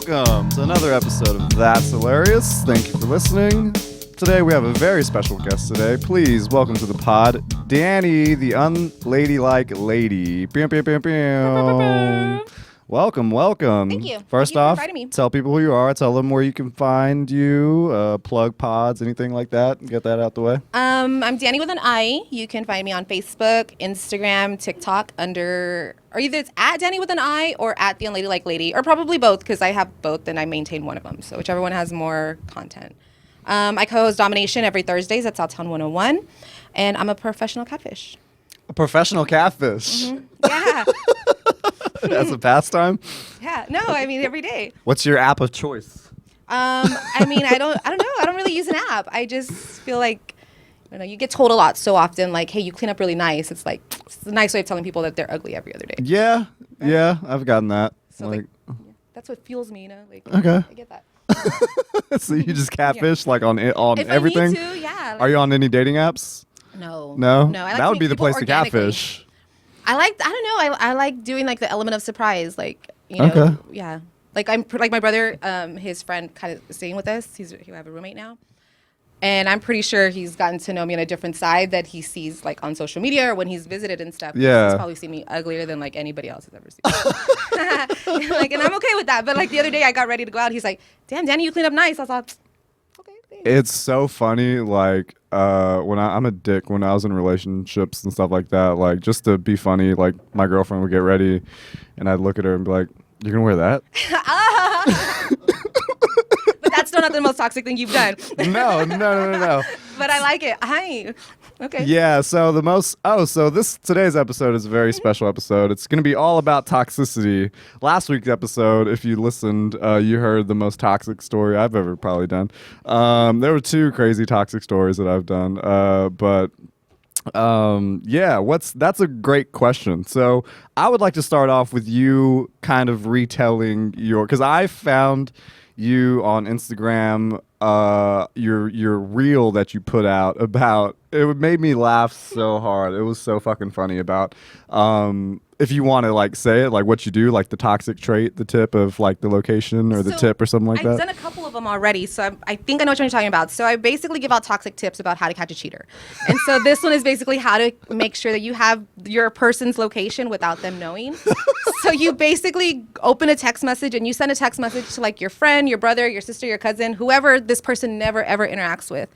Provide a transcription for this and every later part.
welcome to another episode of That's Hilarious. Thank you for listening. Today we have a very special guest today. Please welcome to the pod, Dani, the Unladylike lady. Pew, pew, pew, pew. Welcome. Thank you. First Thank you for off, inviting me. tell people who you are. Tell them where you can find you. Plug pods, anything like that. Get that out the way. I'm Dani with an I. You can find me on Facebook, Instagram, TikTok or either it's at Dani with an I or at the Unladylike lady, or probably both because I have both and I maintain one of them. So whichever one has more content. I co-host Domination every Thursdays at Southtown 101, and I'm a professional catfish. A professional catfish. Mm-hmm. Yeah. As a pastime. Yeah. No, I mean every day. What's your app of choice? I don't know. I don't really use an app. I just feel like, you get told a lot so often, like, hey, you clean up really nice. It's like, it's a nice way of telling people that they're ugly every other day. Yeah. Right? Yeah, I've gotten that. So that's what fuels me, Like, okay. I get that. So you just catfish like on if everything? I need to, yeah. Like, are you on any dating apps? No. No? I like that would be the place to catfish. I like doing like the element of surprise, like, Okay. Yeah. Like my brother, his friend kind of staying with us. He have a roommate now. And I'm pretty sure he's gotten to know me on a different side that he sees like on social media or when he's visited and stuff. Yeah. He's probably seen me uglier than like anybody else has ever seen. And I'm okay with that. But like the other day I got ready to go out. He's like, damn, Dani, you cleaned up nice. I thought, okay, thanks. It's so funny, like, when I'm a dick when I was in relationships and stuff like that, like, just to be funny, like, my girlfriend would get ready, and I'd look at her and be like, you're gonna wear that? But that's still not the most toxic thing you've done. No. But I like it. Hi. Okay. Yeah, so today's episode is a very special episode. It's going to be all about toxicity. Last week's episode, if you listened, you heard the most toxic story I've ever probably done. There were two crazy toxic stories that I've done, that's a great question. So I would like to start off with you kind of retelling because I found you on Instagram, your reel that you put out about it made me laugh so hard. It was so fucking funny about if you want to like say it, like what you do, like the toxic trait, the tip of like the location or the tip or something like that. I've done a couple of them already, so I think I know what you're talking about. So I basically give out toxic tips about how to catch a cheater. And so this one is basically how to make sure that you have your person's location without them knowing. So you basically open a text message and you send a text message to like your friend, your brother, your sister, your cousin, whoever this person never ever interacts with.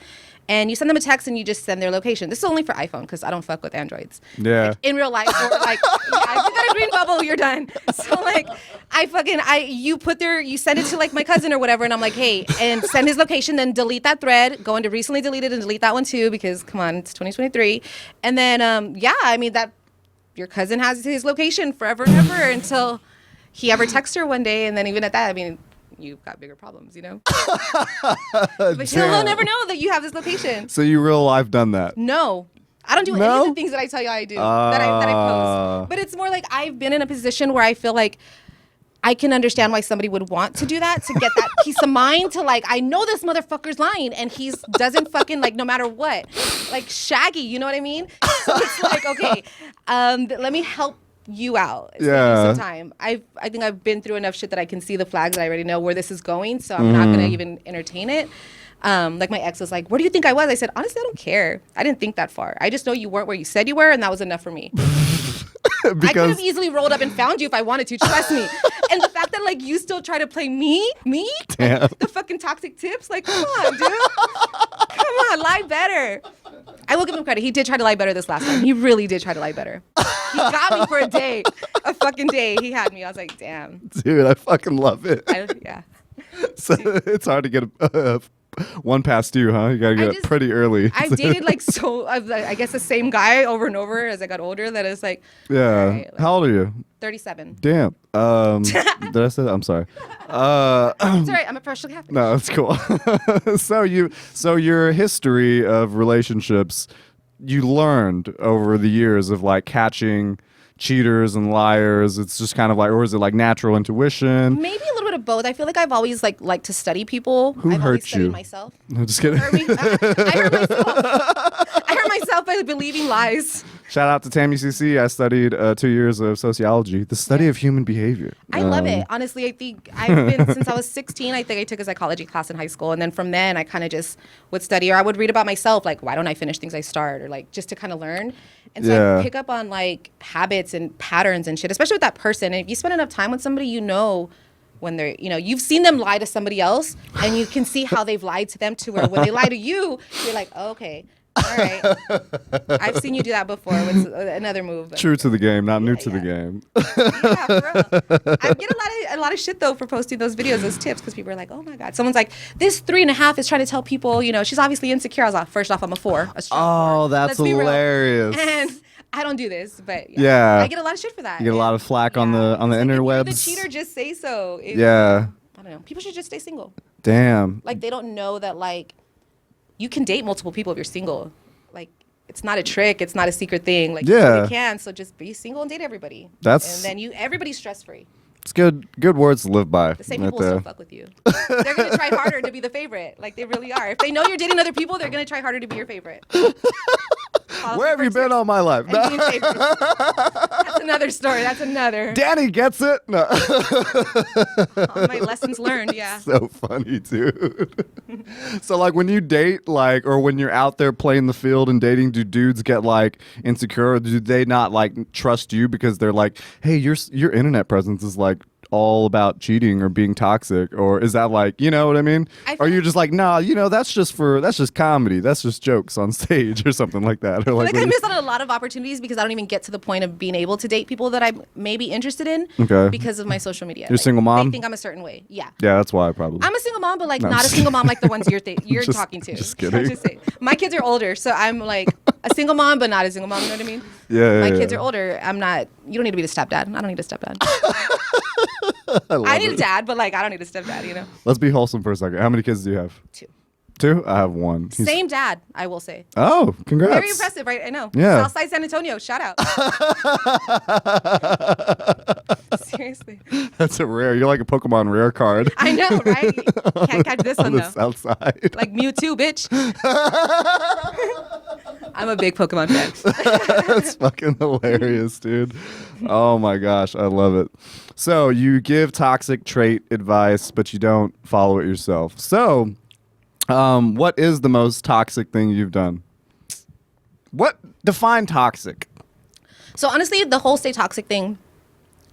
And you send them a text and you just send their location. This is only for iPhone because I don't fuck with Androids. Yeah. Like, in real life, or like, yeah, if you got a green bubble, you're done. So like, you send it to like my cousin or whatever, and I'm like, hey, and send his location, then delete that thread, go into recently deleted and delete that one too because come on, it's 2023. And then that your cousin has his location forever and ever until he ever texts her one day, and then even at that, you've got bigger problems, But he'll never know that you have this location. So you real life done that? No. I don't do any of the things that I tell you I do, that I post. But it's more like I've been in a position where I feel like I can understand why somebody would want to do that, to get that peace of mind, to like, I know this motherfucker's lying and he doesn't fucking like, no matter what. Like Shaggy, you know what I mean? So it's like, okay, let me help you out. Yeah. Some time. I think I've been through enough shit that I can see the flags that I already know where this is going, so I'm not gonna even entertain it. Like my ex was like, where do you think I was? I said, honestly, I don't care. I didn't think that far. I just know you weren't where you said you were, and that was enough for me. I could have easily rolled up and found you if I wanted to, trust me. And the fact that like you still try to play me, Damn. the fucking toxic tips, like come on, dude. Come on, lie better. I will give him credit. He did try to lie better this last time. He really did try to lie better. He got me for a fucking day. He had me. I was like, damn. Dude, I fucking love it. Yeah. So it's hard to get one past you, huh? You gotta get it pretty early. I've dated I guess the same guy over and over as I got older. That is like, yeah. Right, like, how old are you? 37. Damn. Did I say that? I'm sorry. It's all right. I'm a professional captain. No, that's cool. So your history of relationships, you learned over the years of like catching cheaters and liars. It's just kind of like, or is it like natural intuition? Maybe a little bit of both. I feel like I've always liked to study people. Who I've hurt always studied you? myself. No, just kidding. Hurt me? I hurt myself. I hurt myself by believing lies. Shout out to Tammy CC. I studied 2 years of sociology, the study of human behavior. I love it. Honestly, I think I've been since I was 16. I think I took a psychology class in high school, and then from then I kind of just would study, or I would read about myself, like why don't I finish things I start, or like just to kind of learn. And so I pick up on like habits and patterns and shit, especially with that person. And if you spend enough time with somebody, you know when they're, you've seen them lie to somebody else, and you can see how they've lied to them to where when they lie to you, you're like, oh, okay. All right, I've seen you do that before with another move. True to the game, not new to the game. Yeah, for real. I get a lot of shit though for posting those videos, those tips, because people are like, oh my god, someone's like, this 3.5 is trying to tell people, she's obviously insecure. I was like, first off, I'm a 4. A strong 4. That's hilarious. And I don't do this, but yeah, I get a lot of shit for that. You get a lot of flack on the interwebs. If you're the cheater, just say so. I don't know. People should just stay single. Damn. Like they don't know that like you can date multiple people if you're single. Like it's not a trick. It's not a secret thing. Like you really can. So just be single and date everybody. And then everybody's stress free. It's good words to live by. The same people will still fuck with you. They're gonna try harder to be the favorite. Like they really are. If they know you're dating other people, they're gonna try harder to be your favorite. Where have you been all my life? That's another story. That's another. Dani gets it. No. All my lessons learned. Yeah. So funny, dude. So like when you date, like, or when you're out there playing the field and dating, do dudes get like insecure? Or do they not like trust you because they're like, hey, your internet presence is like all about cheating or being toxic, or is that like, you know what I mean? Or you're just like, nah, that's just comedy, that's just jokes on stage or something like that. Or like I miss out on a lot of opportunities because I don't even get to the point of being able to date people that I may be interested in because of my social media. You're a single mom? They think I'm a certain way. Yeah, that's why probably. I'm a single mom, but like not a single mom like the ones you're talking to. Just kidding. My kids are older, so I'm like a single mom, but not a single mom. You know what I mean? My kids are older. I'm not. You don't need to be the stepdad. I don't need a stepdad. I need a dad, but like I don't need a stepdad. Let's be wholesome for a second. How many kids do you have? 2. 2? I have 1. Same dad, I will say. Oh, congrats. Very impressive, right? I know. Yeah. Southside San Antonio, shout out. Seriously. That's a rare. You're like a Pokemon rare card. I know, right? Can't catch this one, on the though. South side. Like Mewtwo, bitch. I'm a big Pokemon fan. That's fucking hilarious, dude. Oh my gosh, I love it. So you give toxic trait advice, but you don't follow it yourself. So what is the most toxic thing you've done? Define toxic? So honestly, the whole stay toxic thing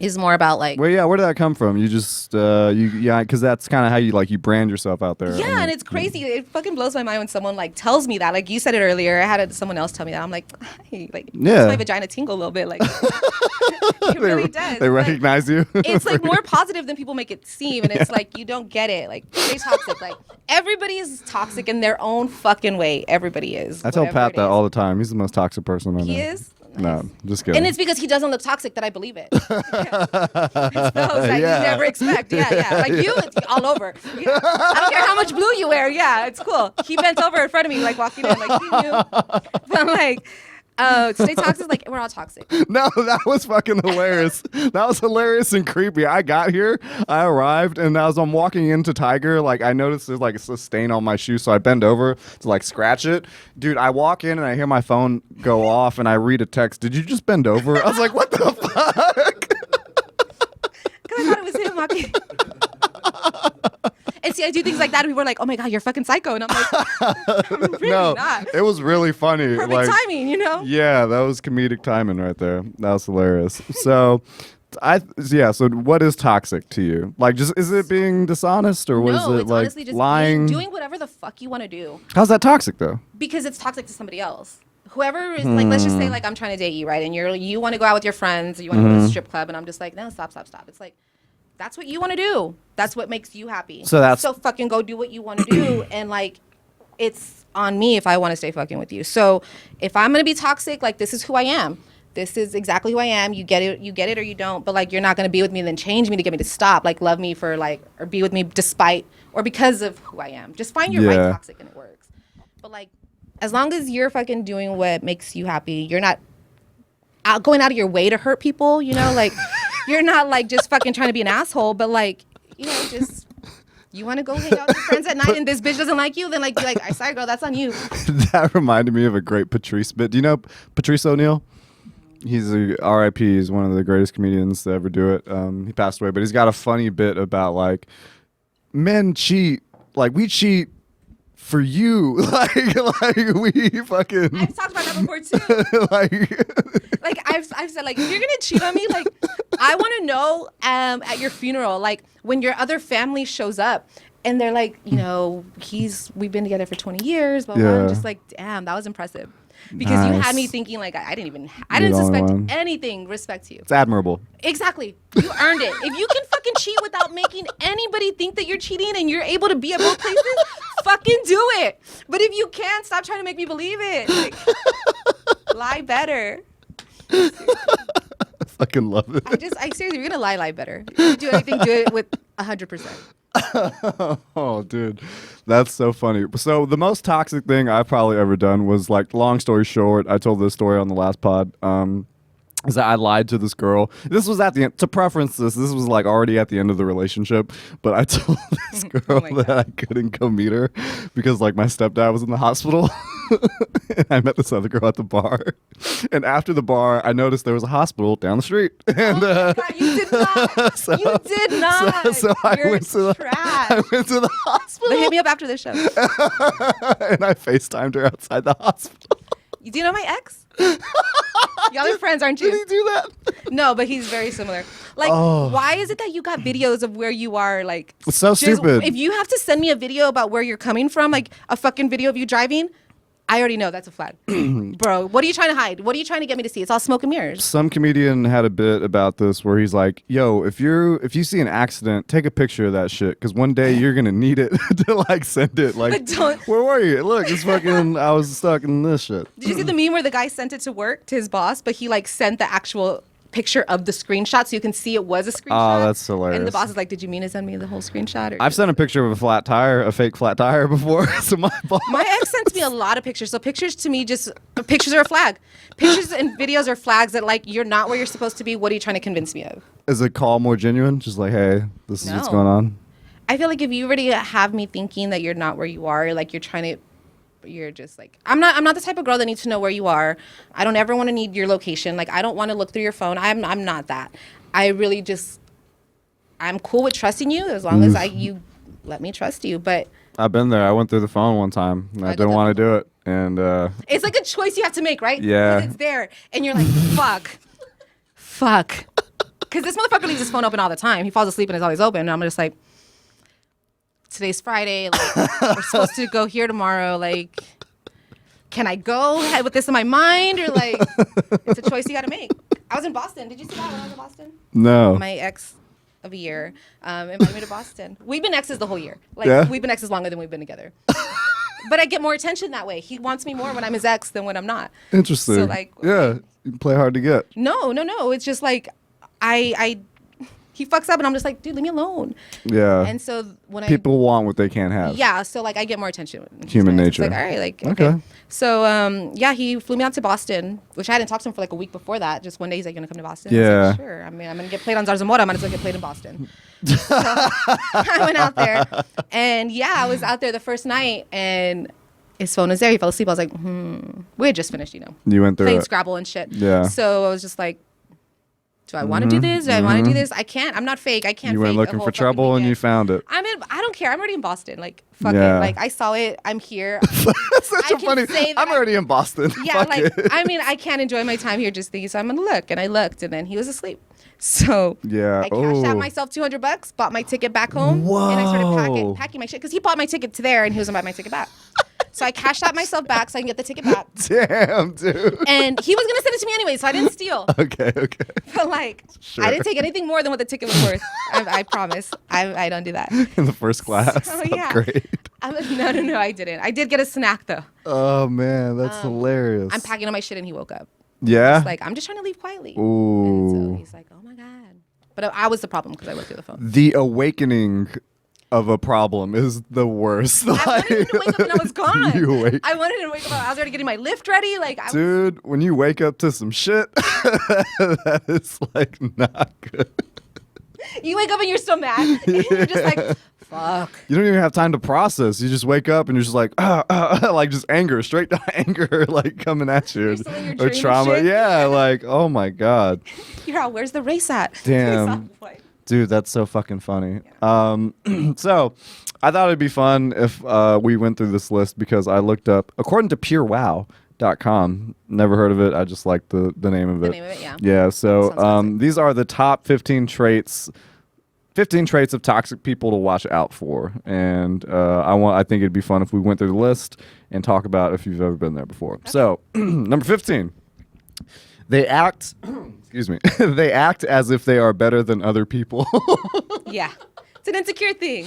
is more about like. Where did that come from? You just because that's kind of how you brand yourself out there. Yeah, and it's crazy. It fucking blows my mind when someone like tells me that. Like you said it earlier. I had someone else tell me that. I'm like, hey, like makes my vagina tingle a little bit. Like it really does. They recognize you. It's like more positive than people make it seem, and it's like you don't get it. Like stay toxic. Like everybody is toxic in their own fucking way. Everybody is. I tell Pat that all the time. He's the most toxic person I know. He is. Nice. No, just kidding. And it's because he doesn't look toxic that I believe it. It's those that you never expect. Yeah. Like you, it's all over. Yeah. I don't care how much blue you wear. Yeah, it's cool. He bent over in front of me, like walking in, like he knew. But I'm like, stay toxic. Like we're all toxic. No, that was fucking hilarious. That was hilarious and creepy. I got here, I arrived, and as I'm walking into Tiger, like I noticed there's like a stain on my shoe, so I bend over to like scratch it. Dude, I walk in and I hear my phone go off, and I read a text. Did you just bend over? I was like, what the fuck? Because I thought it was him walking. And see, I do things like that, and people are like, "Oh my god, you're fucking psycho," and I'm like, "I'm really not." It was really funny. Perfect timing, Yeah, that was comedic timing right there. That was hilarious. So, So, what is toxic to you? Like, just is it being dishonest, or was it like honestly just lying? Doing whatever the fuck you want to do. How's that toxic though? Because it's toxic to somebody else. Whoever is like, let's just say like I'm trying to date you, right? And you want to go out with your friends, you want to go to the strip club, and I'm just like, no, stop. It's like. That's what you want to do. That's what makes you happy. So fucking go do what you want to do. And like, it's on me if I want to stay fucking with you. So if I'm going to be toxic, like this is who I am. This is exactly who I am. You get it or you don't. But like, you're not going to be with me and then change me to get me to stop. Like love me for like, or be with me despite, or because of who I am. Just find your right toxic and it works. But like, as long as you're fucking doing what makes you happy, you're not going out of your way to hurt people, like. You're not like just fucking trying to be an asshole, but like, just You want to go hang out with your friends at night and this bitch doesn't like you? Then like, be like, I'm sorry, girl, that's on you. That reminded me of a great Patrice bit. Do you know Patrice O'Neal? He's a R.I.P. He's one of the greatest comedians to ever do it. He passed away, but he's got a funny bit about like men cheat. Like we cheat for you. like we fucking. I've talked about that before too. like I've said like if you're gonna cheat on me, like I want to know at your funeral, like when your other family shows up. And they're like, you know, we've been together for 20 years, blah, blah, blah. I'm just like, damn, that was impressive. Because you had me thinking like I didn't suspect anything respect to you. It's admirable. Exactly. You earned it. If you can fucking cheat without making anybody think that you're cheating and you're able to be at both places, fucking do it. But if you can't, stop trying to make me believe it. Like, lie better. I fucking love it. I seriously, you're gonna lie better. If you do anything, do it with 100%. Oh, dude, that's so funny. So the most toxic thing I've probably ever done was like, long story short, I told this story on the last pod. Is that I lied to this girl. This was at the end. To preference this was like already at the end of the relationship. But I told this girl that I couldn't go meet her because like my stepdad was in the hospital. And I met this other girl at the bar. And after the bar, I noticed there was a hospital down the street. And oh my God, you did not. So, you did not. So I went to the hospital. But hit me up after the show. And I FaceTimed her outside the hospital. Do you know my ex? Y'all are friends, aren't you? Did he do that? No, but he's very similar. Like, why is it that you got videos of where you are? Like, it's so stupid. If you have to send me a video about where you're coming from, like a fucking video of you driving, I already know that's a flag. Bro, what are you trying to hide? What are you trying to get me to see? It's all smoke and mirrors. Some comedian had a bit about this where he's like, yo, if you see an accident, take a picture of that shit because one day you're going to need it to like send it. Like, where were you? Look, it's fucking, I was stuck in this shit. Did you see the meme where the guy sent it to work to his boss, but he like sent the actual picture of the screenshot so you can see it was a screenshot? Oh, that's hilarious. And the boss is like, did you mean to send me the whole screenshot? Or I've sent a picture of a fake flat tire before to my boss. My ex sends me a lot of pictures. So pictures to me pictures are a flag. Pictures and videos are flags that like, you're not where you're supposed to be. What are you trying to convince me of? Is a call more genuine? Just like, hey, this is what's going on? I feel like if you already have me thinking that you're not where you are, like you're just like, I'm not the type of girl that needs to know where you are. I don't ever want to need your location. Like, I don't want to look through your phone. I'm not that. I really just, I'm cool with trusting you as long as you let me trust you. But I've been there. I went through the phone one time and I didn't want to do it. And it's like a choice you have to make, right? Yeah. It's there. And you're like, fuck. Because this motherfucker leaves his phone open all the time. He falls asleep and it's always open. And I'm just like, today's Friday. Like, we're supposed to go here tomorrow. Like, can I go ahead with this in my mind? Or like, it's a choice you got to make. I was in Boston. Did you see that when I was in Boston? No. My ex of a year invited me to Boston. We've been exes the whole year. Like, we've been exes longer than we've been together. But I get more attention that way. He wants me more when I'm his ex than when I'm not. Interesting. So like, yeah, you play hard to get. No. It's just like, he fucks up and I'm just like, dude, leave me alone. Yeah. And so when people want what they can't have. Yeah, so like I get more attention. Human nature. It's like, all right, like okay. So he flew me out to Boston, which I hadn't talked to him for like a week before that. Just one day he's like, gonna come to Boston? Yeah. I was like, sure. I mean, I'm gonna get played on Zarzamora. I might as well get played in Boston. So I went out there, and I was out there the first night, and his phone was there. He fell asleep. I was like, we had just finished, You went through playing it. Scrabble and shit. Yeah. So I was just like, do I want to do this? Do I want to do this? I can't. I'm not fake. I can't. You went fake looking for trouble and you found it. I don't care. I'm already in Boston. Like, fuck it. Like, I saw it. I'm here. That's such a funny. I'm already in Boston. Yeah, fuck like, it. I mean, I can't enjoy my time here just thinking, so I'm going to look. And I looked, and then he was asleep. So I cashed out myself $200, bought my ticket back home, and I started packing my shit. Because he bought my ticket to there, and he was going to buy my ticket back. So I cashed out myself back so I can get the ticket back. Damn, dude. And he was going to send it to me anyway, so I didn't steal. Okay. But like, I didn't take anything more than what the ticket was worth. I promise. I don't do that. In the first class. Oh, yeah. Great. No, I didn't. I did get a snack though. Oh man, that's hilarious. I'm packing all my shit and he woke up. Yeah. He's like, I'm just trying to leave quietly. Ooh. And so he's like, oh my God. But I was the problem because I looked through the phone. The awakening of a problem is the worst. I wanted him to wake up and I was gone. I wanted him to wake up. I was already getting my lift ready. Like, dude, when you wake up to some shit, that is like not good. You wake up and you're so mad. And you're just like, Fuck. You don't even have time to process. You just wake up and you're just like, like just anger, straight to anger, like coming at you, You're still in your or dream and trauma. shit. Yeah, like, oh my god, You're out. Where's the race at? damn, dude, that's so fucking funny. So I thought it'd be fun if we went through this list because I looked up, according to PureWow.com. Never heard of it. I just like the name of it. The name of it, yeah. Yeah. So Sounds classic. these are the top 15 traits. 15 traits of toxic people to watch out for, and I think it'd be fun if we went through the list and talk about if you've ever been there before. Okay. So, number 15, they act. Excuse me. They act as if they are better than other people. Yeah, it's an insecure thing.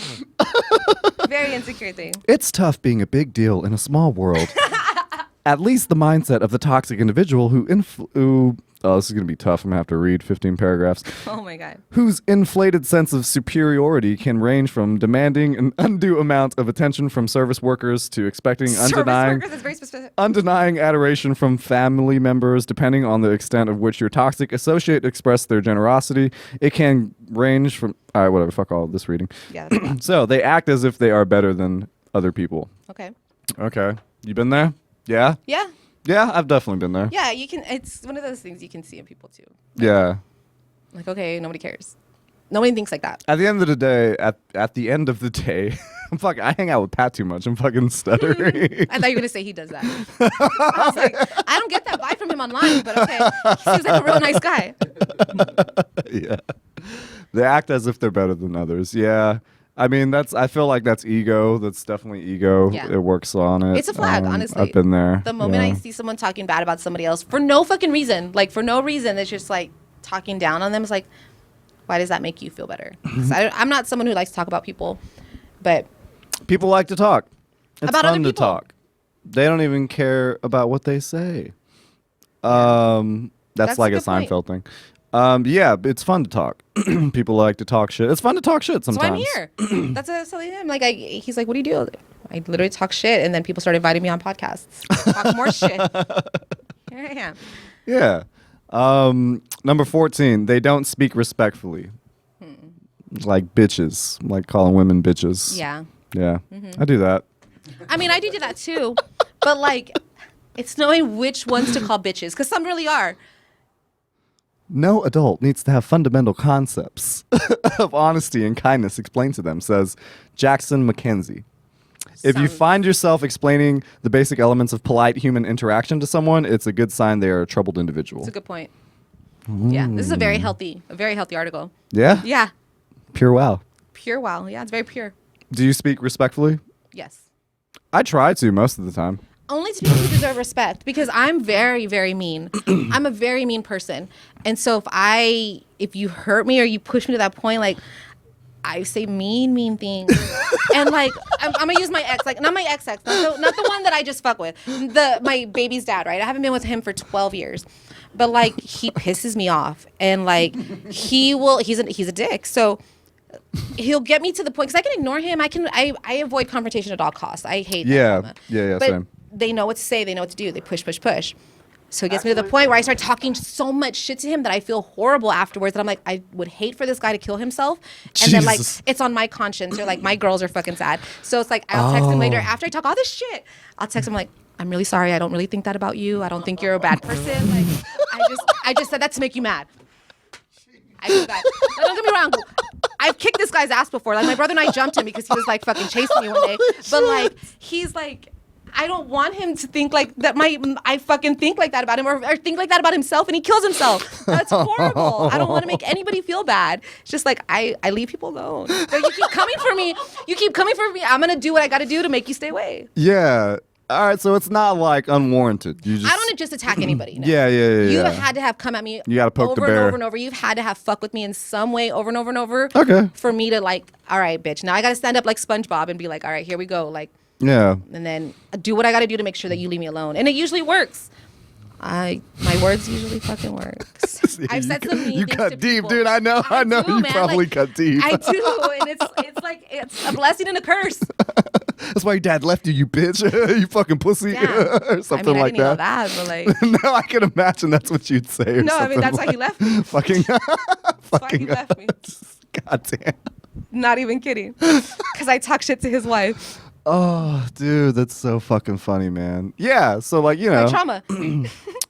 Very insecure thing. It's tough being a big deal in a small world. At least the mindset of the toxic individual who oh, this is going to be tough. I'm going to have to read 15 paragraphs. Oh my God. Whose inflated sense of superiority can range from demanding an undue amount of attention from service workers to expecting Workers is very specific. undenying adoration from family members, depending on the extent of which your toxic associate express their generosity. It can range from, all right, whatever, fuck all of this reading. Yeah. That's a lot. So they act as if they are better than other people. Okay. Okay. You been there? Yeah? Yeah. Yeah, I've definitely been there. Yeah. You can. It's one of those things you can see in people too. Yeah. Like, okay, nobody cares. Nobody thinks like that. At the end of the day, at the end of the day, I hang out with Pat too much. I'm fucking stuttering. I thought you were gonna say he does that. I was like, I don't get that vibe from him online, but okay, he seems like a real nice guy. Yeah. They act as if they're better than others. Yeah. I mean, I feel like that's ego. That's definitely ego. Yeah. It works on it. It's a flag, honestly. I've been there. The moment yeah. I see someone talking bad about somebody else for no fucking reason, like for no reason, it's just like talking down on them. It's like, why does that make you feel better? 'Cause I'm not someone who likes to talk about people, but People like to talk. It's About other fun to people. talk. They don't even care about what they say. That's That's like a a good point. Seinfeld thing. Yeah, it's fun to talk. People like to talk shit. It's fun to talk shit so sometimes. I'm here. That's what I was telling him. Like, he's like, what do you do? I literally talk shit, and then people started inviting me on podcasts. Talk more shit. Here I am. Yeah. Number 14, they don't speak respectfully. Like bitches. Like calling women bitches. Yeah. Yeah. I do that. I mean, I do that too, but like, it's knowing which ones to call bitches, because some really are. No adult needs to have fundamental concepts of honesty and kindness explained to them, says Jackson McKenzie. If you Sounds- find yourself explaining the basic elements of polite human interaction to someone, it's a good sign they are a troubled individual. That's a good point. Yeah, this is a very healthy article. Yeah? Yeah, Pure wow. pure wow. Yeah, it's very pure. Do you speak respectfully? Yes. I try to most of the time. Only to people who deserve respect, because I'm very, very mean. I'm a very mean person. And so if you hurt me or you push me to that point, like, I say mean things. And like, I'm gonna use my ex, like not my ex, not the one that I just fuck with. My baby's dad, right? I haven't been with him for 12 years. But like, he pisses me off, and like, he's a dick. So he'll get me to the point, because I can ignore him. I avoid confrontation at all costs. I hate that Yeah. drama. Yeah, But same. they know what to say. They know what to do. They push. So it gets me to the point where I start talking so much shit to him that I feel horrible afterwards. That I'm like, I would hate for this guy to kill himself. And then like, Jesus. it's on my conscience. Or like, my girls are fucking sad. So it's like, I'll text him later after I talk all this shit. I'll text him like, I'm really sorry. I don't really think that about you. I don't think you're a bad person. Like, I just said that to make you mad. I feel bad. Now, don't get me wrong. I've kicked this guy's ass before. Like, my brother and I jumped him because he was like fucking chasing me one day. But like, he's like, I don't want him to think like that. I fucking think like that about him, or think like that about himself, and he kills himself. That's horrible. I don't want to make anybody feel bad. It's just like, I leave people alone. But you keep coming for me. I'm gonna do what I got to do to make you stay away. Yeah. All right, so it's not like unwarranted. You just I don't just attack anybody. No. Yeah. You've had to have come at me You gotta poke the over and bear. over and over. You've had to have fuck with me in some way over and over and over. Okay. For me to like, all right, bitch. Now I got to stand up like SpongeBob and be like, all right, here we go. Like, Yeah. and then do what I got to do to make sure that you leave me alone. And it usually works. My words usually fucking works. I've said some mean You things cut to deep, people. dude. I know. I do, You man. probably Like, cut deep. I do, and it's like, it's a blessing and a curse. That's why your dad left you, you bitch. You fucking pussy. Damn. Or something I like didn't know that. that, but like, No, I can imagine that's what you'd say. Or no, I mean something that's like why he left me. Fucking. That's why he left me. God damn. Not even kidding. Because I talk shit to his wife. Oh, dude, that's so fucking funny, man. Yeah, so like, you know. My trauma.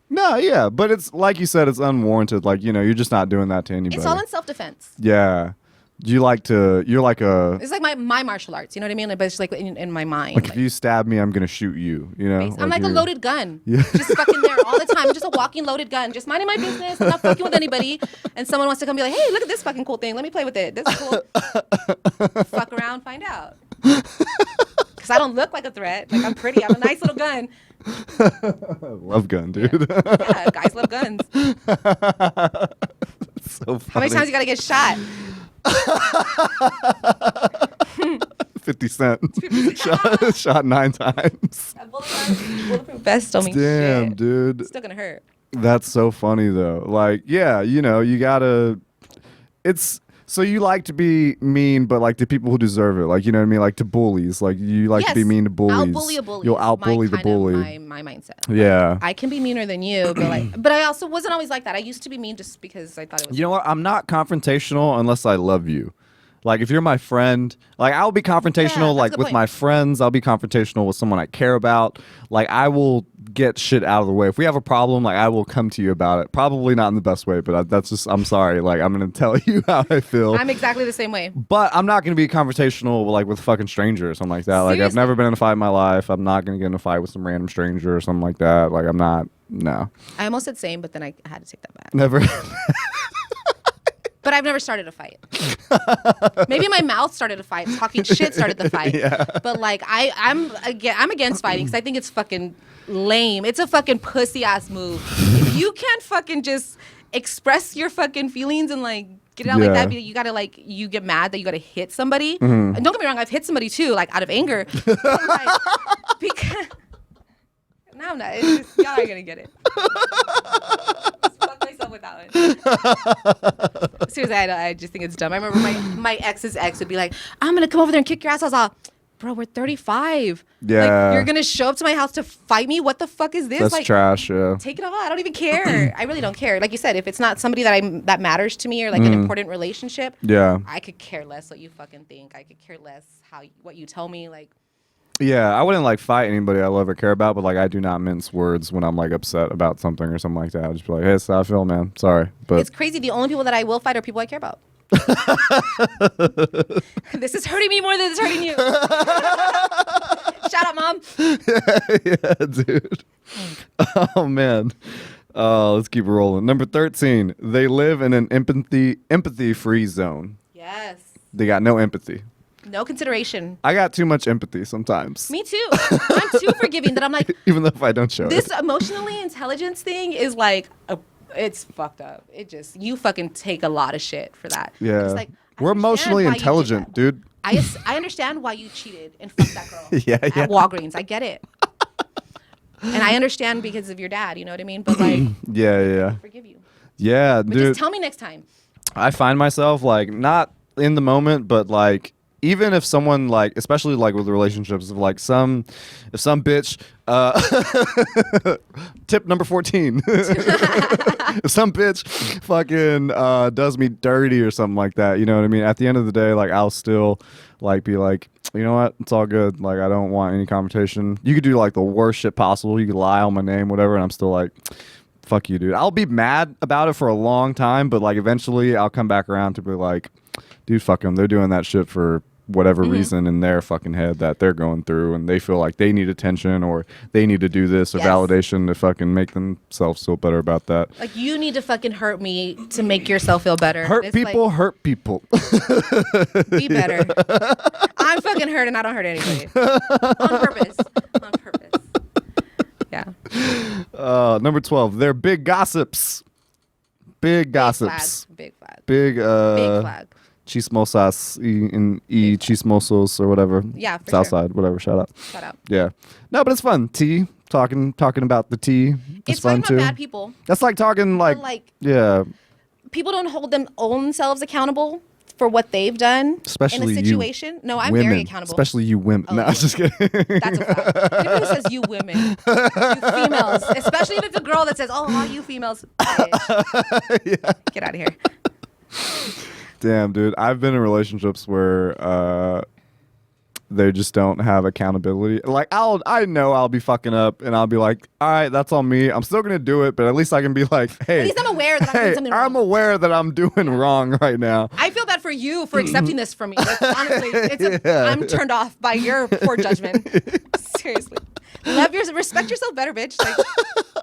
No, yeah, but it's like you said, it's unwarranted. Like, you know, you're just not doing that to anybody. It's all in self-defense. Yeah. You're like a... It's like my martial arts, you know what I mean? But it's like in my mind. Like, if you stab me, I'm going to shoot you, you know? I'm like a loaded gun. Yeah. Just fucking there all the time. I'm just a walking loaded gun. Just minding my business. I'm not fucking with anybody. And someone wants to come be like, hey, look at this fucking cool thing. Let me play with it. This is cool. Fuck around, find out. Because I don't look like a threat. Like, I'm pretty. I'm a nice little gun. Love gun, dude. Yeah, guys love guns. So funny. How many times you got to get shot? 50 Cent. shot 9 times. That bulletproof vest don't mean Damn, shit. dude. It's still going to hurt. That's so funny, though. Like, yeah, you know, you gotta... It's... So you like to be mean, but like to people who deserve it. Like, you know what I mean? Like to bullies. Like you like to be mean to bullies. Out-bully a bully. You'll out-bully the bully. My mindset. Yeah. Like, I can be meaner than you, but I also wasn't always like that. I used to be mean just because I thought it was... You know what? I'm not confrontational unless I love you. Like if you're my friend, like I'll be confrontational like with my friends. I'll be confrontational with someone I care about. Like I will get shit out of the way. If we have a problem, like I will come to you about it. Probably not in the best way, but that's just, I'm sorry. Like I'm going to tell you how I feel. I'm exactly the same way. But I'm not going to be confrontational like with fucking strangers or something like that. Like I've never been in a fight in my life. I'm not going to get in a fight with some random stranger or something like that. Like I'm not, no. I almost said same, but then I had to take that back. Never. But I've never started a fight. Maybe my mouth started a fight. Talking shit started the fight. Yeah. But like I'm against fighting because I think it's fucking lame. It's a fucking pussy ass move. If you can't fucking just express your fucking feelings and like get it out like that, you gotta like you get mad that you gotta hit somebody. And don't get me wrong, I've hit somebody too, like out of anger. Like, because no, I'm not. It's just, y'all aren't gonna get it. With that one. Seriously, I just think it's dumb. I remember my ex's ex would be like, I'm gonna come over there and kick your ass. I was all, bro, we're 35. Yeah. Like, you're gonna show up to my house to fight me? What the fuck is this? That's like, trash, yeah. Take it all. I don't even care. I really don't care. Like you said, if it's not somebody that matters to me or like an important relationship, yeah, I could care less what you fucking think. I could care less what you tell me. Like, yeah, I wouldn't like fight anybody I love or care about, but like I do not mince words when I'm like upset about something or something like that. I'll just be like, hey, that's how I feel, man. Sorry. But it's crazy. The only people that I will fight are people I care about. This is hurting me more than it's hurting you. Shout out, Mom. Yeah, dude. Oh, man. Let's keep rolling. Number 13, they live in an empathy-free zone. Yes. They got no empathy. No consideration. I got too much empathy sometimes. Me too. I'm too forgiving that I'm like... Even though if I don't show this it. Emotionally intelligence thing is like... it's fucked up. It just... You fucking take a lot of shit for that. Yeah. It's like, we're emotionally intelligent, dude. I understand why you cheated and fucked that girl yeah. at Walgreens. I get it. And I understand because of your dad, you know what I mean? But like... yeah. I forgive you. Yeah, but dude. just tell me next time. I find myself like, not in the moment, but like... Even if someone like, especially like with relationships, if like if some bitch, tip number 14, if some bitch fucking does me dirty or something like that, you know what I mean? At the end of the day, like I'll still like be like, you know what? It's all good. Like I don't want any confrontation. You could do like the worst shit possible. You could lie on my name, whatever, and I'm still like, fuck you, dude. I'll be mad about it for a long time, but like eventually I'll come back around to be like, dude, fuck them. They're doing that shit for whatever reason in their fucking head that they're going through, and they feel like they need attention or they need to do this or validation to fucking make themselves feel better about that. Like, you need to fucking hurt me to make yourself feel better. Hurt people. Be better. I'm fucking hurt and I don't hurt anybody. On purpose. Yeah. Number 12, they're big gossips. Big gossips. Big flag. Big flag. Chismosas chismosos or whatever. Yeah, for Southside, whatever. Shout out. Yeah. No, but it's fun. Tea. Talking about the tea. It's fun talking too. about bad people. That's like talking like yeah. People don't hold them own selves accountable for what they've done especially in a situation. No, I'm women, very accountable. Especially you women. No, I'm just kidding. That's a fact. Anybody who says you women, you females, especially if it's a girl that says, "Oh, all you females," bitch. Yeah. Get out of here. Damn, dude. I've been in relationships where they just don't have accountability. Like I know I'll be fucking up and I'll be like, all right, that's on me. I'm still gonna do it, but at least I can be like, hey, At least I'm aware that I'm doing something wrong. I'm aware that I'm doing wrong right now. I feel bad for you for accepting this from me. Like, honestly, I'm turned off by your poor judgment. Seriously. Respect yourself better, bitch. Like,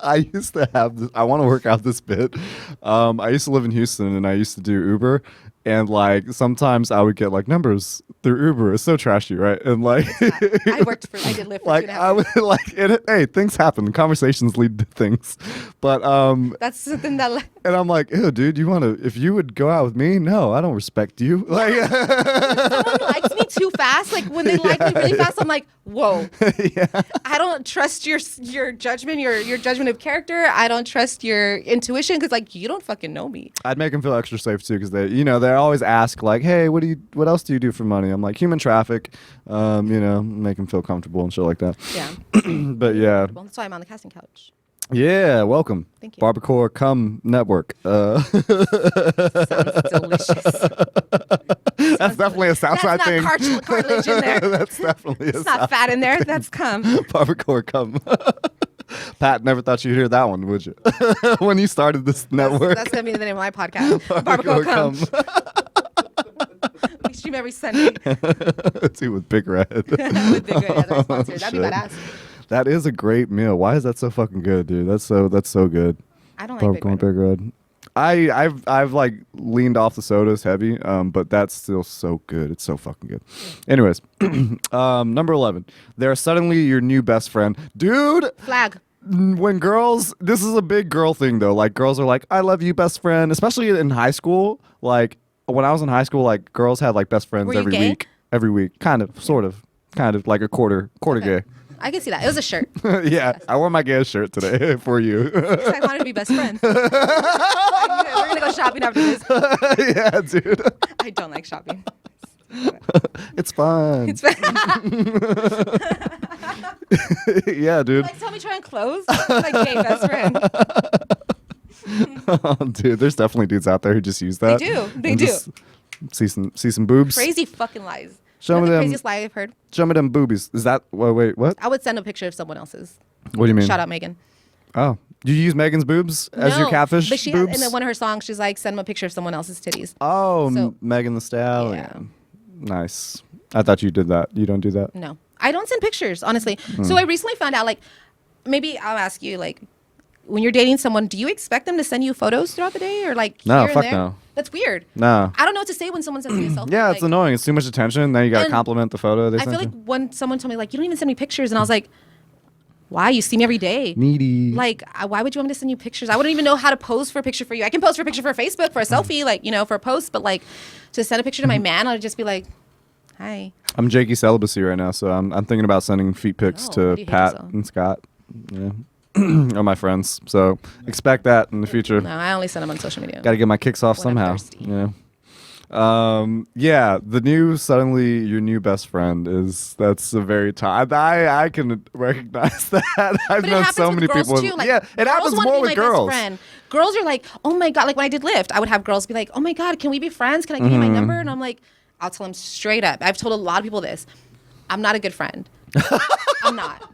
I used to have this. I want to work out this bit. I used to live in Houston and I used to do Uber. And like sometimes I would get like numbers through Uber. It's so trashy, right? And like I did live for like 2.5 I would years. like hey, things happen. Conversations lead to things. But That's something that and I'm like, ew, dude, if you would go out with me? No, I don't respect you. Like someone likes me too fast. Like when they like me really fast, I'm like, whoa. yeah. I don't trust your judgment, your judgment of character. I don't trust your intuition because like you don't fucking know me. I'd make them feel extra safe too, because they always ask like, hey, what else do you do for money? I'm like, human traffic, make them feel comfortable and shit like that. Yeah. But yeah. Well, that's why I'm on the casting couch. Yeah, welcome. Thank you. BarbacoaCore Cum Network. Sounds delicious. That's definitely a Southside That's thing. not cartilage in there. That's definitely It's not fat in there. That's cum. BarbacoaCore Cum. Pat, never thought you'd hear that one, would you? When you started this network. That's gonna be the name of my podcast. Barbacoa cum. We stream every Sunday. See, with Big Red. With Big Red as our sponsor. That'd be Shit. badass. That is a great meal. Why is that so fucking good, dude? That's so good. I don't like Big Red. Big Red. I've like leaned off the sodas heavy, but that's still so good. It's so fucking good. Anyways, number 11. They're suddenly your new best friend, dude. Flag. When girls, this is a big girl thing though. Like girls are like, I love you, best friend. Especially in high school. Like when I was in high school, like girls had like best friends Were you every gay? week. Every week, kind of like a quarter Okay. gay. I can see that. It was a shirt. Yeah, I wore my gay shirt today for you. I wanted to be best friends. We're gonna go shopping after this. Yeah, dude. I don't like shopping. It's fun. It's fun. Yeah, dude. Like, tell me try on clothes. Like gay best friend. Oh, dude, there's definitely dudes out there who just use that. They do. They and do. just See some boobs. Crazy fucking lies. Show You know me the them. craziest lie I've heard. Show me them boobies. Is that wait? What? I would send a picture of someone else's. What do you mean? Shout out Megan. Oh, do you use Megan's boobs as your catfish but she boobs? Has, in one of her songs, she's like, send them a picture of someone else's titties. Oh, So- Megan the Stallion. Yeah. Nice. I thought you did that. You don't do that. No, I don't send pictures, honestly. Hmm. So I recently found out, like, maybe I'll ask you, like, when you're dating someone, do you expect them to send you photos throughout the day or like No, here and fuck there? no. That's weird. No. I don't know what to say when someone sends me a selfie. Yeah, it's like, annoying. It's too much attention. Then you got to And compliment the photo they I sent feel like you. when someone told me, like, you don't even send me pictures, and I was like, why? You see me every day. Needy. Like, why would you want me to send you pictures? I wouldn't even know how to pose for a picture for you. I can pose for a picture for Facebook, for a selfie, like, for a post, but like to send a picture to my man, I'd just be like, hi. I'm Jakey celibacy right now, so I'm thinking about sending feet pics Oh, why to do you hate Pat yourself? and Scott. Yeah. Or my friends. So expect that in the future. No, I only send them on social media. Got to get my kicks off When I'm somehow. thirsty. Yeah, the new suddenly your new best friend that's a very I can recognize that. I've But it known happens so with many girls people. too. Like, yeah, it girls happens wanna more be with my best girls. friend. Girls are like, oh my God. Like when I did Lyft, I would have girls be like, oh my God, can we be friends? Can I give you my Mm-hmm. number? And I'm like, I'll tell them straight up. I've told a lot of people this. I'm not a good friend. I'm not.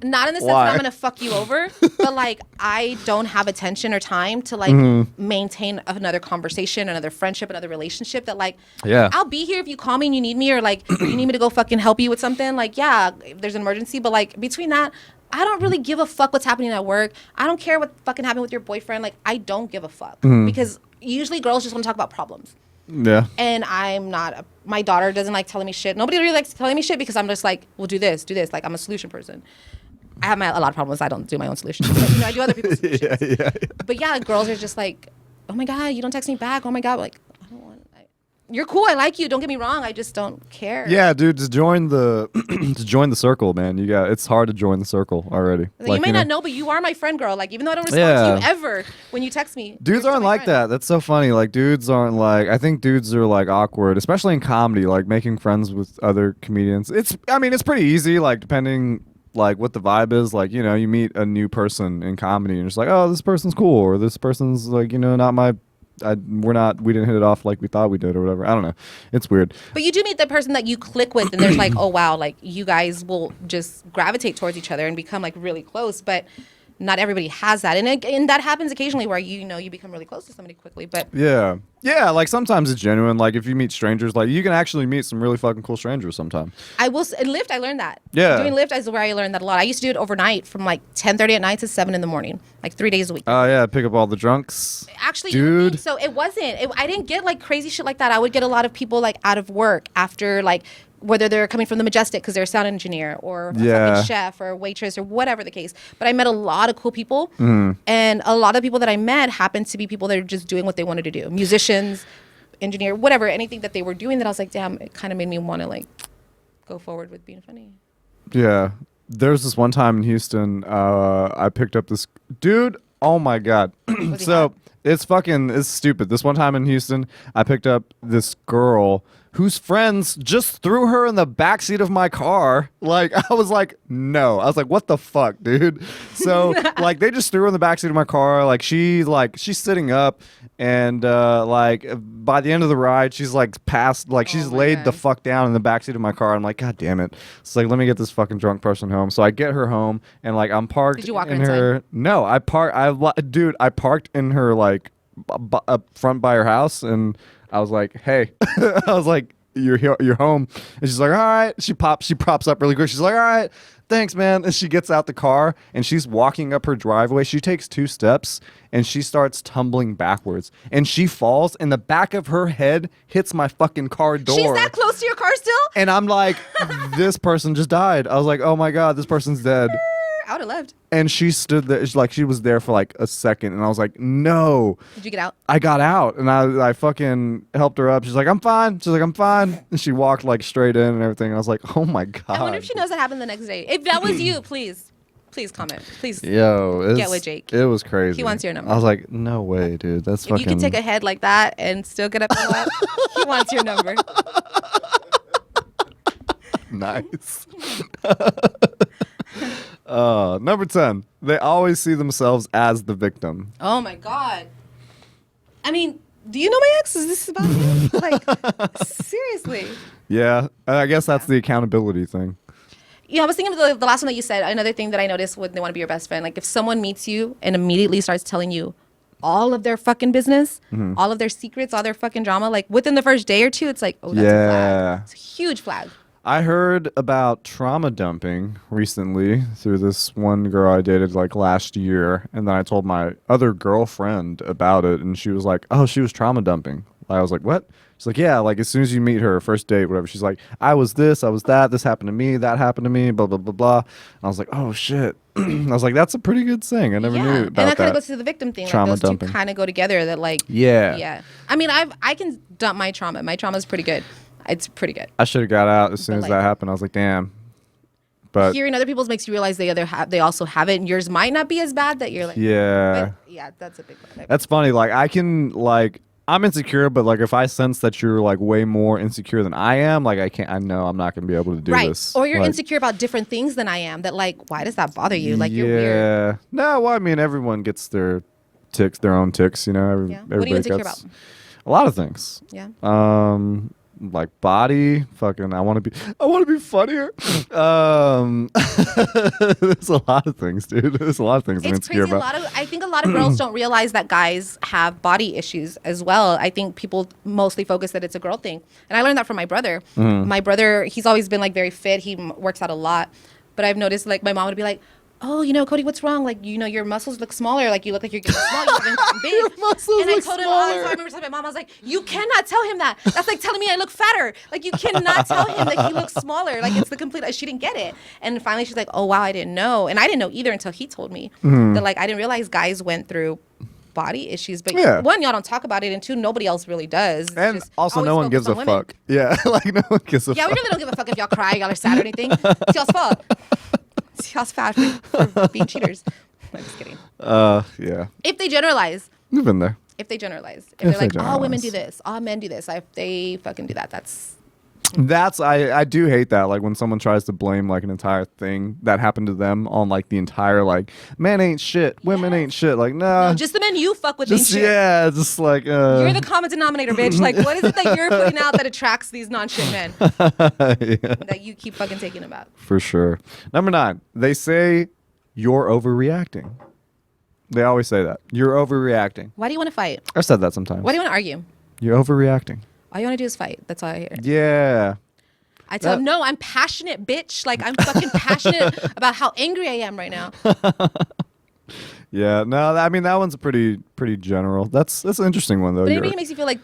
Not in the sense Why? that I'm gonna fuck you over, but like I don't have attention or time to like Mm-hmm. maintain another conversation, another friendship, another relationship. That like, Yeah. I'll be here if you call me and you need me, or like you need me to go fucking help you with something. Like, yeah, if there's an emergency, but like between that, I don't really give a fuck what's happening at work. I don't care what fucking happened with your boyfriend. Like, I don't give a fuck because usually girls just want to talk about problems. Yeah. And I'm not. My daughter doesn't like telling me shit. Nobody really likes telling me shit because I'm just like, well, do this. Like, I'm a solution person. I have a lot of problems. I don't do my own solutions. But, I do other people's solutions. Yeah. But yeah, girls are just like, oh my God, you don't text me back. Oh my God, like, I don't want. You're cool. I like you. Don't get me wrong. I just don't care. Yeah, dude, just join the circle, man. It's hard to join the circle already. Like, you may not know, but you are my friend, girl. Like, even though I don't respond Yeah. to you ever when you text me. Dudes you're still aren't my like friend. that. That's so funny. Like dudes aren't like. I think dudes are like awkward, especially in comedy. Like making friends with other comedians. It's pretty easy. Like depending like what the vibe is. Like you meet a new person in comedy and you're just like, oh, this person's cool, or this person's like not my we didn't hit it off like we thought we did or whatever. I don't know. It's weird. But you do meet the person that you click with, and there's like, oh wow, like you guys will just gravitate towards each other and become like really close. But not everybody has that, and that happens occasionally where you become really close to somebody quickly. But yeah, like sometimes it's genuine. Like if you meet strangers, like you can actually meet some really fucking cool strangers sometimes. in Lyft, I learned that. Yeah, doing Lyft is where I learned that a lot. I used to do it overnight from like 10:30 at night to 7 in the morning, like 3 days a week. Oh yeah, pick up all the drunks. Actually, dude. So it wasn't. I didn't get like crazy shit like that. I would get a lot of people like out of work after like. Whether they're coming from the Majestic because they're a sound engineer or a fucking chef or a waitress or whatever the case. But I met a lot of cool people. And a lot of people that I met happened to be people that are just doing what they wanted to do. Musicians, engineer, whatever, anything that they were doing that I was like, damn, it kind of made me want to like go forward with being funny. Yeah. There's this one time in Houston, I picked up this dude. Oh my God. So it's stupid. This one time in Houston, I picked up this girl whose friends just threw her in the backseat of my car. Like, I was like, no. I was like, what the fuck, dude? So, like, they just threw her in the backseat of my car. She's sitting up, and, like, by the end of the ride, she's, like, passed, like, she's laid the fuck down in the backseat of my car. I'm like, God damn it. It's like, let me get this fucking drunk person home. So I get her home, and, like, I'm parked Did you walk her in inside? her... No, I parked in her, like, front by her house, and... I was like, hey, I was like, you're home. And she's like, all right. She props up really quick. She's like, all right, thanks, man. And she gets out the car and she's walking up her driveway. She takes 2 steps and she starts tumbling backwards. And she falls and the back of her head hits my fucking car door. She's that close to your car still? And I'm like, this person just died. I was like, oh my God, this person's dead. I would have left. And she stood there, she was there for like a second, and I was like, no. Did you get out? I got out, and I fucking helped her up. She's like, I'm fine. She's like, I'm fine. And she walked like straight in and everything. And I was like, oh my God. I wonder if she knows that happened the next day. If that was you, please comment. Please get with Jake. It was crazy. He wants your number. I was like, no way, dude. That's fucking... If you can take a head like that and still get up and left, he wants your number. Nice. Number 10. They always see themselves as the victim. Oh my God. I mean, do you know my ex? Is this about you? Like, seriously. Yeah. I guess that's the accountability thing. I was thinking of the last one that you said. Another thing that I noticed when they want to be your best friend, like if someone meets you and immediately starts telling you all of their fucking business, all of their secrets, all their fucking drama, like within the first day or two, it's like, oh, that's a flag. It's a huge flag. I heard about trauma dumping recently through this one girl I dated like last year, and then I told my other girlfriend about it, and she was like, oh, she was trauma dumping. I was like, what? She's like, yeah, like as soon as you meet her, first date, whatever. She's like, I was this, I was that, this happened to me, that happened to me, blah, blah, blah, blah. And I was like, oh, shit. I was like, that's a pretty good thing. I never knew about that. And that kind of goes to the victim thing. Trauma like those dumping. two kind of go together. That like, yeah. I mean, I can dump my trauma. My trauma is pretty good. It's pretty good. I should have got out as soon as that happened. I was like, damn. But hearing other people's makes you realize they also have it, and yours might not be as bad. That you're like, yeah, but yeah, that's a big one. That's funny. Like I'm insecure, but like if I sense that you're like way more insecure than I am, like I know I'm not gonna be able to do this. Or you're like, insecure about different things than I am. That like, why does that bother you? Like you're weird. No, well, I mean everyone gets their own ticks. You know, What are you insecure about? A lot of things. Yeah. Like body, fucking. I want to be funnier. There's a lot of things, dude. There's a lot of things I'm insecure about. I think a lot of girls don't realize that guys have body issues as well. I think people mostly focus that it's a girl thing, and I learned that from my brother. My brother, he's always been like very fit. He works out a lot, but I've noticed like my mom would be like, oh, Cody, what's wrong? Like, your muscles look smaller. Like, you look like you're getting small. You haven't gotten big. Your muscles and I look told him, smaller. I remember telling my mom, I was like, you cannot tell him that. That's like telling me I look fatter. Like, you cannot tell him that he looks smaller. Like, it's the complete, she didn't get it. And finally, she's like, oh, wow, I didn't know. And I didn't know either until he told me that, like, I didn't realize guys went through body issues. But one, y'all don't talk about it. And two, nobody else really does. And just also, no one gives a women. fuck. Yeah, like, no one gives a fuck. Yeah, we really don't give a fuck if y'all cry, y'all are sad or anything. It's y'all's fault. It's y'all's fault for being cheaters. I'm just kidding. Yeah. If they generalize. You've been there. If they generalize. If they're like, all women do this, all men do this. If they fucking do that, that's I do hate that, like when someone tries to blame like an entire thing that happened to them on like the entire like men ain't shit, women ain't shit. Like nah, No, just the men you fuck with ain't just shit. yeah, just like You're the common denominator, bitch. Like, what is it that you're putting out that attracts these non-shit men that you keep fucking taking about? For sure. Number 9, they say you're overreacting. They always say that. You're overreacting. Why do you want to fight? I've said that sometimes. Why do you want to argue? You're overreacting. All you want to do is fight. That's all I hear. Yeah. I tell them, no, I'm passionate, bitch. Like, I'm fucking passionate about how angry I am right now. Yeah. No, I mean that one's pretty general. That's an interesting one though. But maybe it makes you feel like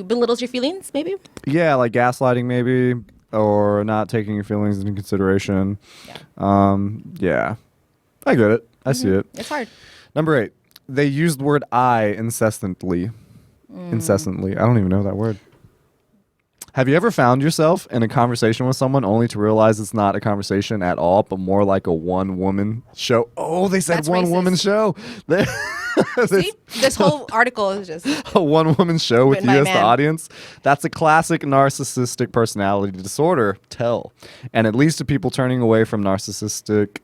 belittles your feelings, maybe? Yeah, like gaslighting maybe, or not taking your feelings into consideration. Yeah. Yeah. I get it. I see it. It's hard. Number 8, they use the word I incessantly. Incessantly. I don't even know that word. Have you ever found yourself in a conversation with someone only to realize it's not a conversation at all, but more like a one-woman show? Oh, they said That's one-woman racist. show. See? This whole article is just... A one-woman show with Written you by a as the man. audience. That's a classic narcissistic personality disorder. Tell. And it leads to people turning away from narcissistic...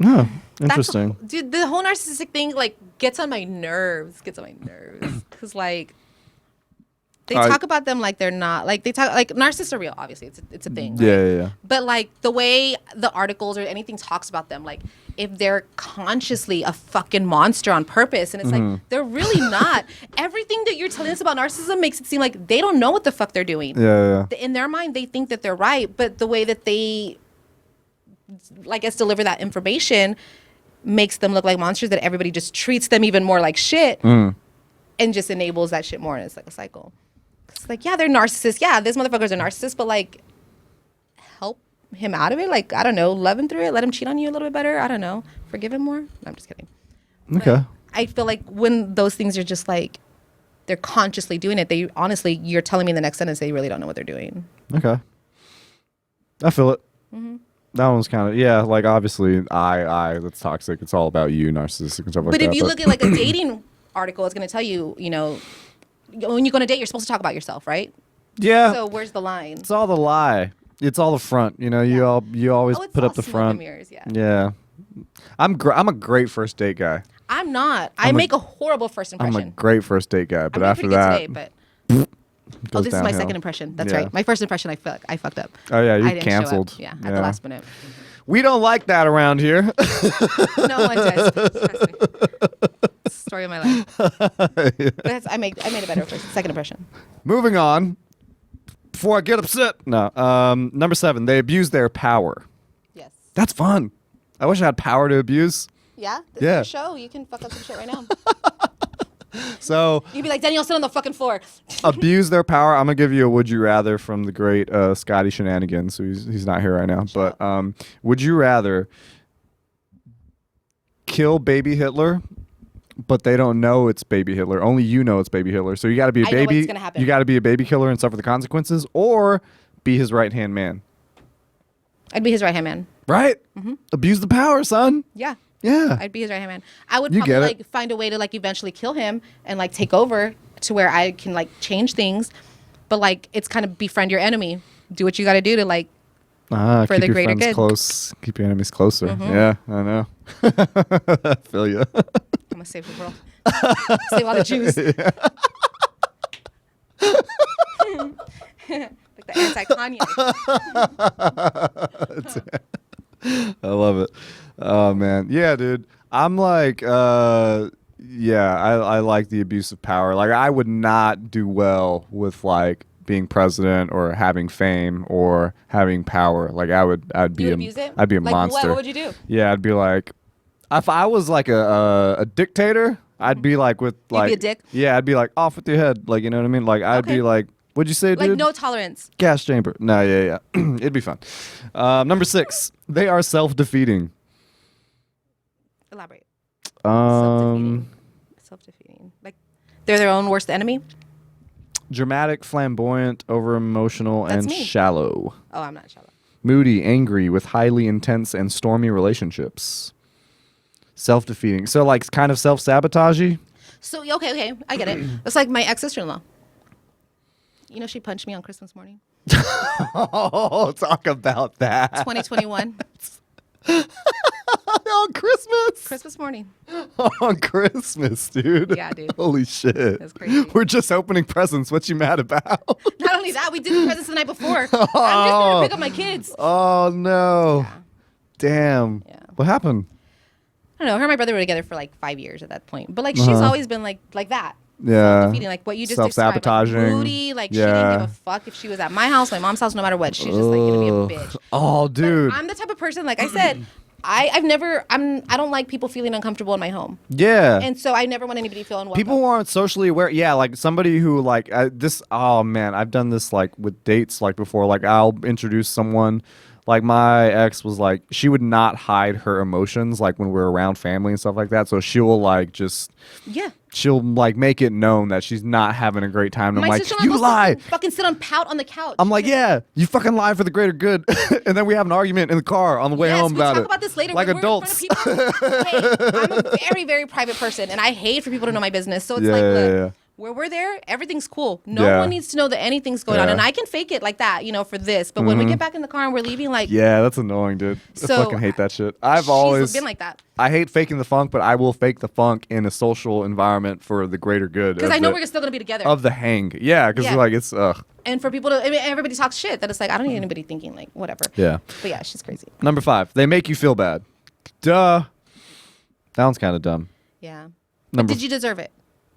Oh, interesting. Dude, the whole narcissistic thing, like, gets on my nerves. Because, like... They talk about them like they're not. Like, they talk... Like, narcissists are real, obviously. It's a thing, right? Yeah. But, like, the way the articles or anything talks about them, like, if they're consciously a fucking monster on purpose, and it's like, they're really not. Everything that you're telling us about narcissism makes it seem like they don't know what the fuck they're doing. Yeah. In their mind, they think that they're right, but the way that they, I guess, deliver that information makes them look like monsters, that everybody just treats them even more like shit and just enables that shit more, and it's like a cycle. It's like, yeah, they're narcissists. Yeah, these motherfuckers are narcissists, but like, help him out of it. Like, I don't know, love him through it. Let him cheat on you a little bit better. I don't know. Forgive him more. No, I'm just kidding. Okay. But I feel like when those things are just like, they're consciously doing it, they honestly, you're telling me in the next sentence they really don't know what they're doing. Okay. I feel it. That one's kind of, yeah, like obviously that's toxic. It's all about you, narcissistic and stuff like that. But if you look at like a dating article, it's going to tell you, you know, when you go on a date, you're supposed to talk about yourself, right? yeah, So where's the line? it's all the lie. It's all the front. You know, you always It's put all up the smoke and front. mirrors, yeah. Yeah. I'm a great first date guy. I'm not. I make a horrible first impression. I'm a great first date guy, but I'm after pretty that, good today, but goes this is my downhill. second impression. That's Yeah. right. My first impression, I feel like I fucked up. Oh yeah, you I didn't show up. canceled. Yeah, at the last minute. We don't like that around here. No one does. Trust me. Story of my life. But I made a better second impression. Moving on. Before I get upset. No. Number 7, they abuse their power. Yes. That's fun. I wish I had power to abuse. Yeah. This Yeah. is your show. You can fuck up some shit right now. So You'd be like, Danielle, sit on the fucking floor. abuse their power. I'm gonna give you a would you rather from the great Scotty Shenanigans. So he's not here right now. Shut But would you rather kill baby Hitler, but they don't know it's baby Hitler? Only you know it's baby Hitler. So you got to be a I know what's baby. gonna happen. You got to be a baby killer and suffer the consequences, or be his right hand man. I'd be his right hand man. Right? Abuse the power, son. Yeah. Yeah. I'd be his right hand man. I would You probably get it. like find a way to like eventually kill him and like take over to where I can like change things. But like it's kind of befriend your enemy. Do what you got to do to like for keep the your greater friends good. close. Keep your enemies closer. Yeah, I know. I feel you. I'm gonna save the world. Save all the Jews. Like the anti-Kanye. I love it. Oh man, yeah, dude. I'm like, yeah, I like the abuse of power. Like, I would not do well with like being president or having fame or having power. Like, I'd be You would abuse it? I'd be a Like, monster. what would you do? Yeah, I'd be like, if I was like a dictator, I'd be like with like be a dick? Yeah, I'd be like off with your head. Like, you know what I mean? Like, I'd Okay. be like, what'd you say, dude? Like no tolerance. Gas chamber. No, yeah. It'd be fun. Number 6, they are self-defeating. Elaborate. Um, Self-defeating. Like they're their own worst enemy. dramatic, flamboyant, over-emotional, That's and me. shallow. Oh, I'm not shallow. Moody, angry, with highly intense and stormy relationships. Self-defeating. So, like, kind of self-sabotagey? So okay, I get it. It's like my ex-sister-in-law. You know, she punched me on Christmas morning. Oh, talk about that. 2021. On Christmas. Christmas morning. On Christmas, dude. Yeah, dude. Holy shit. That's crazy. We're just opening presents. What you mad about? Not only that, we did the presents the night before. I'm just going to pick up my kids. Oh, no. Yeah. Damn. Yeah. What happened? I don't know. Her and my brother were together for like 5 years at that point. But like, she's always been like that. Yeah. Defeating, like what you just Self-sabotaging. described, like moody, like she didn't give a fuck if she was at my house, my mom's house, no matter what. She's just like gonna be a bitch. Oh, dude. But I'm the type of person, like I said, I don't like people feeling uncomfortable in my home. Yeah. And so I never want anybody to feel unwelcome. People who aren't socially aware. Yeah, like somebody who like oh man, I've done this like with dates like before. Like I'll introduce someone. Like my ex was like, she would not hide her emotions like when we're around family and stuff like that. So she'll like just she'll like make it known that she's not having a great time. And I'm like, you lie. Fucking sit on pout on the couch. I'm like, yeah, you fucking lie for the greater good. And then we have an argument in the car on the way home about it. We'll talk about this later. Like when adults. We're in front of people. Hey, I'm a very, very private person, and I hate for people to know my business. So it's look, where we're there, everything's cool. No one needs to know that anything's going on. And I can fake it like that, you know, for this. But when we get back in the car and we're leaving, like... Yeah, that's annoying, dude. I fucking hate that shit. I've always been like that. I hate faking the funk, but I will fake the funk in a social environment for the greater good. Because I know we're still going to be together. Of the hang. Yeah, because like it's... And for people to... I mean, everybody talks shit. That it's like, I don't need anybody thinking, like, whatever. Yeah. But yeah, she's crazy. Number 5. They make you feel bad. Duh. That one's kind of dumb. Yeah. But did you deserve it?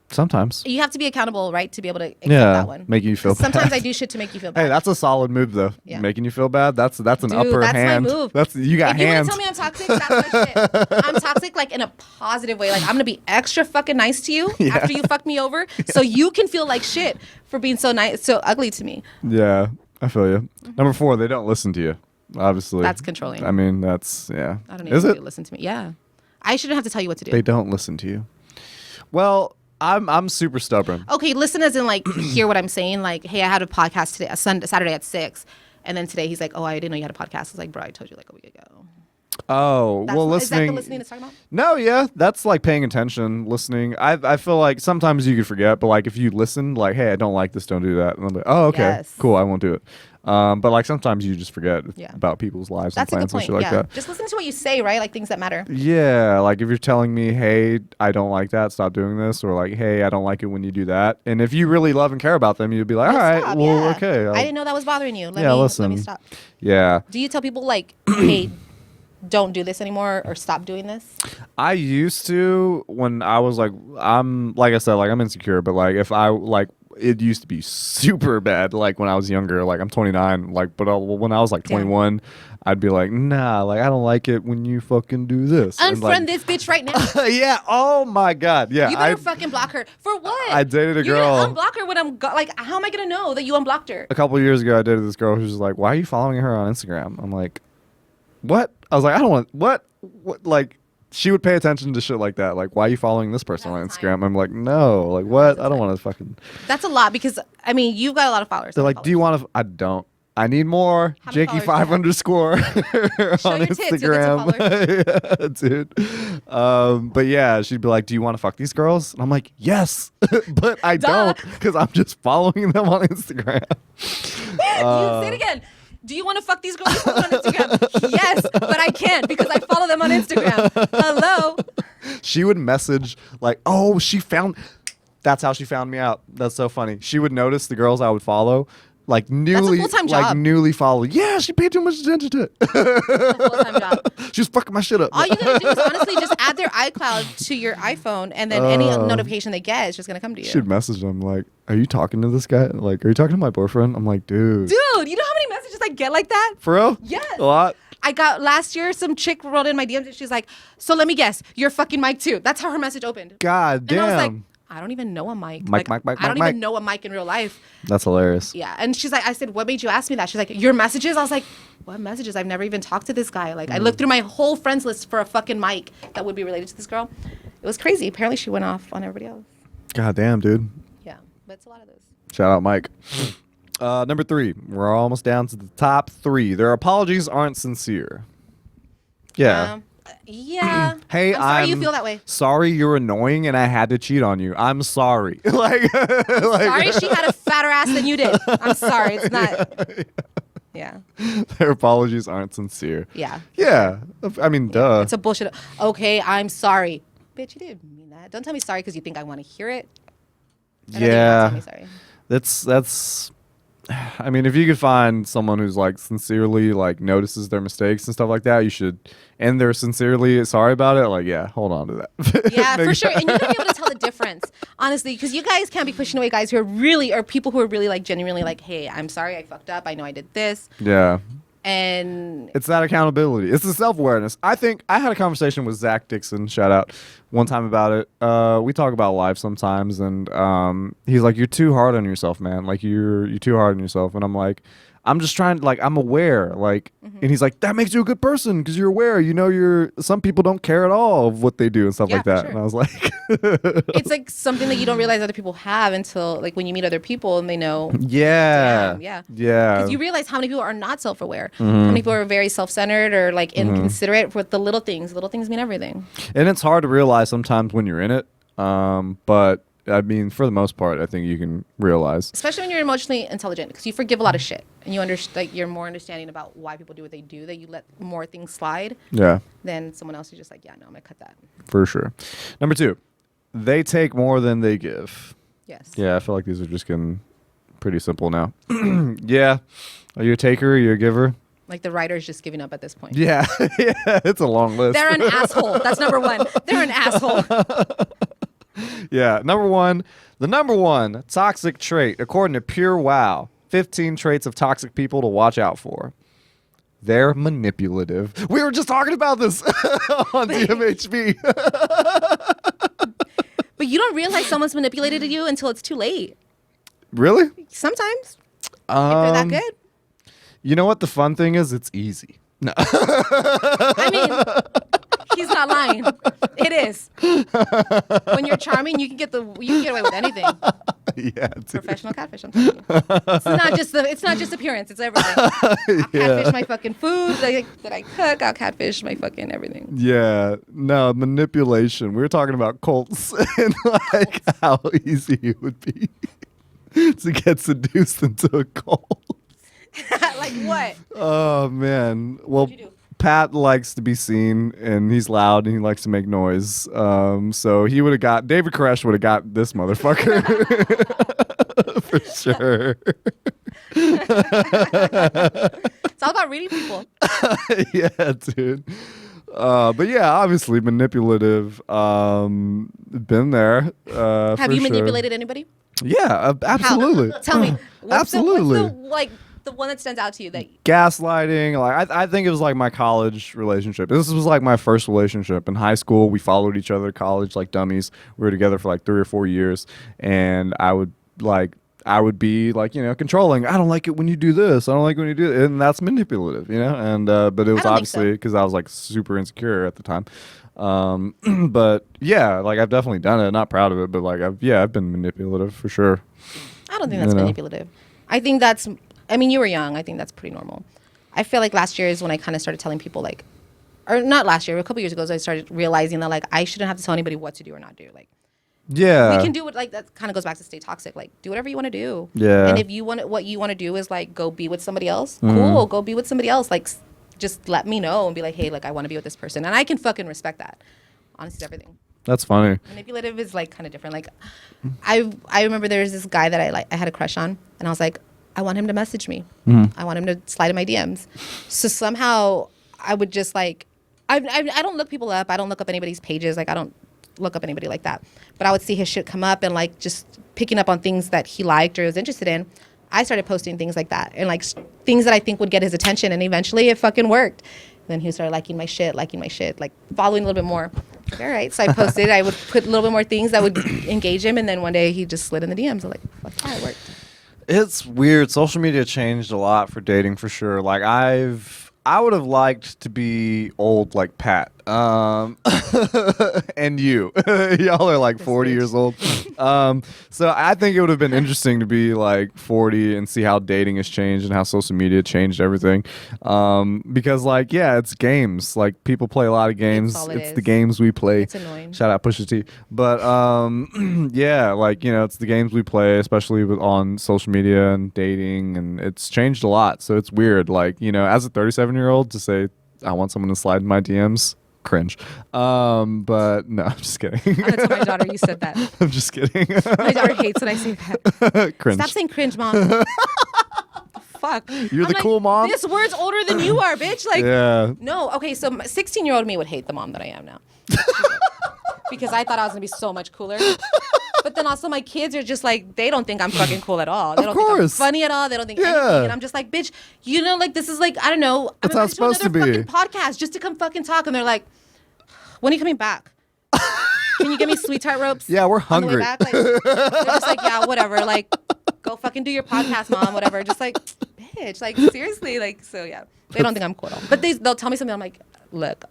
Sometimes. You have to be accountable, right, to be able to accept that one. Make you feel bad. Sometimes I do shit to make you feel bad. Hey, that's a solid move, though. Yeah. Making you feel bad, that's an upper hand. That's my move. That's you got if hands. You want to tell me I'm toxic? That's my shit. I'm toxic, like, in a positive way. Like, I'm going to be extra fucking nice to you after you fuck me over so you can feel like shit for being so nice, so ugly to me. Yeah, I feel you. Number 4, they don't listen to you, obviously. That's controlling. I mean, that's, yeah. I don't even think they listen to me. Yeah. I shouldn't have to tell you what to do. They don't listen to you. Well... I'm super stubborn. Okay, listen as in like hear what I'm saying. Like, hey, I had a podcast today, Saturday at 6, and then today he's like, oh, I didn't know you had a podcast. I was like, bro, I told you like a week ago. Oh, well, listening. Is that the listening that's talking about? No, yeah, that's like paying attention, listening. I feel like sometimes you could forget, but like if you listen, like, hey, I don't like this, don't do that. And I'm like, oh, okay, cool, I won't do it. But like sometimes you just forget about people's lives that's and plans and shit like that. Just listen to what you say, right? Like things that matter. Yeah, like if you're telling me, hey, I don't like that, stop doing this, or like, hey, I don't like it when you do that. And if you really love and care about them, you'd be like, all right, well, okay. I didn't know that was bothering you. Listen. Let me stop. Yeah. Do you tell people like, hey, don't do this anymore or stop doing this? I used to when I was like, like I said, like I'm insecure, but like if I like, it used to be super bad. Like when I was younger, like I'm 29, like, but when I was like 21, I'd be like, nah, like I don't like it when you fucking do this. Unfriend this bitch right now. Yeah. Oh my God. Yeah. You better fucking block her. For what? I dated a girl. You're gonna unblock her when I'm like, how am I gonna know that you unblocked her? A couple of years ago, I dated this girl who's like, why are you following her on Instagram? I'm like, what? I was like, I don't want what like. She would pay attention to shit like that. Like, why are you following this person on Instagram? I'm like, no. Like, what? I don't want to fucking... That's a lot because, I mean, you've got a lot of followers. They're like, do you want to... I don't. I need more. Jakey5 underscore on Instagram. Yeah, dude. But yeah, she'd be like, do you want to fuck these girls? And I'm like, yes. But I don't because I'm just following them on Instagram. Say it again. Do you want to fuck these girls on Instagram? Yes, but I can't because I follow them on Instagram. Hello? She would message like, oh, that's how she found me out. That's so funny. She would notice the girls I would follow, like newly, that's a full-time job. Like newly followed. Yeah, she paid too much attention to it. That's a full-time job. She was fucking my shit up. All you gotta do is honestly just add their iCloud to your iPhone, and then any notification they get is just gonna come to you. She'd message them like, are you talking to this guy? Like, are you talking to my boyfriend? I'm like, dude. Dude, you know how many messages I get like that? For real? Yes. A lot? I got last year, some chick wrote in my DMs and she's like, so let me guess, you're fucking Mike too. That's how her message opened. God damn. And I was like, I don't even know a Mike. Mike. I don't even know a Mike in real life. That's hilarious. Yeah. And she's like, I said, what made you ask me that? She's like, your messages? I was like, what messages? I've never even talked to this guy. Like, I looked through my whole friends list for a fucking Mike that would be related to this girl. It was crazy. Apparently she went off on everybody else. God damn, dude. Yeah. But it's a lot of those. Shout out, Mike. Number 3. We're almost down to the top 3. Their apologies aren't sincere. Yeah. Yeah. Hey, I'm sorry you feel that way. Sorry you're annoying and I had to cheat on you. I'm sorry. like, Sorry she had a fatter ass than you did. I'm sorry. It's not. Yeah. Their apologies aren't sincere. Yeah. Yeah. I mean, duh. It's a bullshit. Okay, I'm sorry. Bitch, you didn't mean that. Don't tell me sorry because you think I want to hear it. I don't think you want to tell me sorry. That's I mean, if you could find someone who's like sincerely like notices their mistakes and stuff like that, you should, and they're sincerely sorry about it. Like, yeah, hold on to that. Yeah, for sure. And you gotta be able to tell the difference, honestly, because you guys can't be pushing away guys who are really, or people who are really like genuinely like, hey, I'm sorry, I fucked up. I know I did this. Yeah. And it's that accountability. It's the self-awareness. I think I had a conversation with Zach Dixon, shout out, one time about it. We talk about life sometimes, and he's like, "You're too hard on yourself, man. Like you're too hard on yourself." And I'm like, "I'm just trying. Like I'm aware. Like." And he's like, "That makes you a good person because you're aware. You know, some people don't care at all of what they do and stuff like that." Sure. And I was like, it's like something that you don't realize other people have until like when you meet other people and they know. Yeah. Damn, yeah. Because you realize how many people are not self-aware. How many people are very self-centered or like inconsiderate with the little things. Little things mean everything. And it's hard to realize sometimes when you're in it. But I mean, for the most part, I think you can realize. Especially when you're emotionally intelligent, because you forgive a lot of shit, and you like you're more understanding about why people do what they do. That you let more things slide. Yeah. Than someone else who's just like, yeah, no, I'm gonna cut that. For sure. Number 2, they take more than they give. Yes. Yeah, I feel like these are just getting pretty simple now. Yeah. Are you a taker? Are you a giver? Like the writer's just giving up at this point. Yeah. Yeah. It's a long list. They're an asshole. That's number 1. They're an asshole. Yeah. The number one toxic trait, according to Pure Wow, 15 traits of toxic people to watch out for. They're manipulative. We were just talking about this on DMHB. But you don't realize someone's manipulated you until it's too late. Really? Sometimes. If they're that good. You know what the fun thing is? It's easy. No. I mean, he's not lying. It is. When you're charming, you can get away with anything. Yeah, dude. Professional catfish. I'm telling you. It's not just appearance. It's everything. I'll catfish my fucking food that I cook. I'll catfish my fucking everything. Yeah. No, manipulation. We were talking about cults and like how easy it would be to get seduced into a cult. Like what? Oh man. Well, Pat likes to be seen, and he's loud, and he likes to make noise. So he would have got David Koresh would have got this motherfucker for sure. It's all about reading people. Yeah, dude. But yeah, obviously manipulative. Been there. Have you manipulated anybody? Yeah, absolutely. How? Tell me. Absolutely. What's the one that stands out to you that gaslighting? Like I think it was like my college relationship. This was like my first relationship in high school. We followed each other to college like dummies. We were together for like 3 or 4 years, and I would be like, you know, controlling. I don't like it when you do this. I don't like it when you do it. And that's manipulative, you know? And but it was obviously because I was like super insecure at the time. But yeah, like I've definitely done it. Not proud of it, but like I've been manipulative for sure. I don't think that's manipulative. I think you were young. I think that's pretty normal. I feel like last year is when I kind of started telling people like, or not last year, a couple years ago, I started realizing that like I shouldn't have to tell anybody what to do or not do. Like, yeah, we can do it. Like that kind of goes back to stay toxic. Like, do whatever you want to do. Yeah. And if what you want to do is like go be with somebody else, cool. Go be with somebody else. Like, just let me know and be like, hey, like I want to be with this person, and I can fucking respect that. Honesty is everything. That's funny. Manipulative is like kind of different. Like, I remember there was this guy that I had a crush on, and I was like, I want him to message me. I want him to slide in my DMs. So somehow I would just like, I don't look people up. I don't look up anybody's pages. Like I don't look up anybody like that. But I would see his shit come up and like just picking up on things that he liked or was interested in. I started posting things like that and like things that I think would get his attention. And eventually it fucking worked. And then he started liking my shit, like following a little bit more. Like, all right. So I posted, I would put a little bit more things that would engage him. And then one day he just slid in the DMs. I'm like, fuck yeah, it worked. It's weird. Social media changed a lot for dating for sure. Like I would have liked to be old like Pat. And you. Y'all are like 40 years old. So I think it would have been interesting to be like 40 and see how dating has changed and how social media changed everything. Because like, yeah, it's games. Like people play a lot of games. all It's it the is. games we play. It's annoying. Shout out Pusha T. But yeah, like, you know, it's the games we play, especially on social media and dating, and it's changed a lot. So it's weird. Like, you know, as a 37-year-old to say I want someone to slide in my DMs, cringe. But no, I'm just kidding. I'm gonna tell my daughter you said that. I'm just kidding. My daughter hates when I say that. Cringe. Stop saying cringe, mom. Fuck. You're the cool mom? This word's older than you are, bitch. Like, Yeah. no. Okay, so 16-year-old me would hate the mom that I am now. Because I thought I was gonna be so much cooler. But then also my kids are just like, they don't think I'm fucking cool at all. They don't think I'm funny at all. They don't think anything. And I'm just like, bitch, you know, like this is like, I don't know. That's how it's supposed to be. Fucking podcast just to come fucking talk. And they're like, when are you coming back? Can you give me sweetheart ropes? Yeah, we're on the way hungry. back? Like, they're just like, yeah, whatever. Like, go fucking do your podcast, mom, whatever. Just like, bitch, like seriously. Like, so yeah, they don't think I'm cool at all. But they'll tell me something. I'm like, look,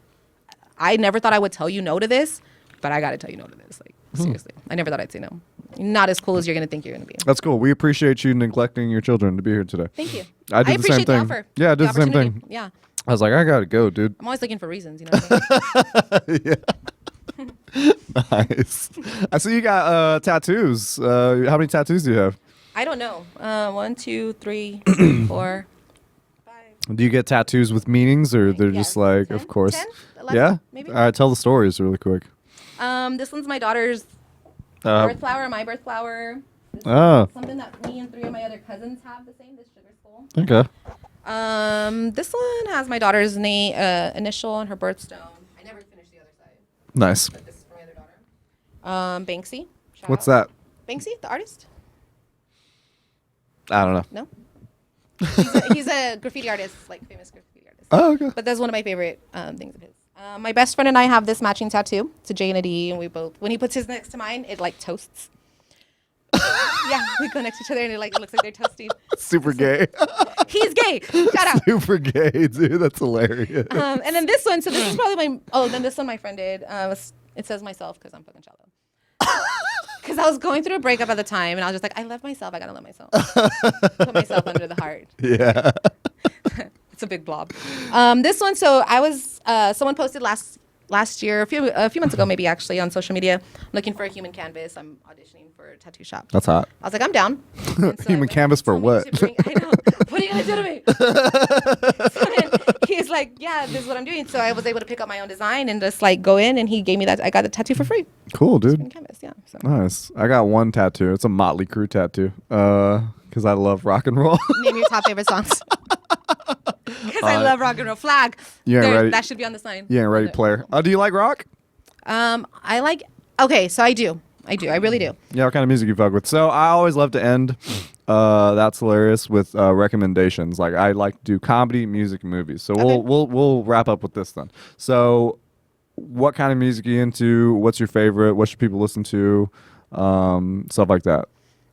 I never thought I would tell you no to this, but I got to tell you no to this. Like, seriously. I never thought I'd say no. You're not as cool as you're going to think you're going to be. That's cool. We appreciate you neglecting your children to be here today. Thank you. I did the same appreciate the thing. offer. Yeah, I did the same thing. opportunity. Yeah. I was like, I gotta go, dude. I'm always looking for reasons, you know what I mean? Yeah. Nice. I see you got tattoos. How many tattoos do you have? I don't know. 1, 2, 3, 4, 5. Do you get tattoos with meanings, or they're Yes. just like, 10? of course? 10? 11, Yeah. maybe? All right, tell the stories really quick. This one's my daughter's birth flower, my birth flower. This Oh. is something that me and 3 of my other cousins have the same, this sugar skull. Okay. This one has my daughter's name, initial on her birthstone. I never finished the other side, Nice. but this is for my other daughter. Banksy. Shout What's out. that? Banksy, the artist? I don't know. No? He's a graffiti artist, like famous graffiti artist. Oh, okay. But that's one of my favorite things of his. My best friend and I have this matching tattoo. It's a J and a D, and we both, when he puts his next to mine, it like toasts. Yeah, we go next to each other, and it like looks like they're toasting. Super gay. He's gay. Shout out. Super gay, dude. That's hilarious. And then this one. So this is probably my. Oh, then this one my friend did. It says myself because I'm fucking shallow. Because I was going through a breakup at the time, and I was just like, I love myself. I gotta love myself. Put myself under the heart. Yeah. It's a big blob. This one, so I was, someone posted last year, a few months ago, maybe actually, on social media, looking for a human canvas. I'm auditioning for a tattoo shop. That's hot. I was like, I'm down. And so Human canvas for what? I know. What are you gonna do to me? So then he's like, yeah, this is what I'm doing. So I was able to pick up my own design and just like go in, and he gave me that. I got the tattoo for free. Cool, Human dude. canvas, yeah. So. Nice. I got one tattoo. It's a Motley Crue tattoo. Because I love rock and roll. Name your top favorite songs. Because I love rock and roll. Flag. You ain't ready. That should be on the sign. You ain't ready, player. Do you like rock? I like. Okay, so I do. I really do. Yeah, what kind of music you fuck with? So I always love to end. That's hilarious with recommendations. Like I like to do comedy, music, and movies. So Okay. we'll wrap up with this then. So, what kind of music are you into? What's your favorite? What should people listen to? Stuff like that.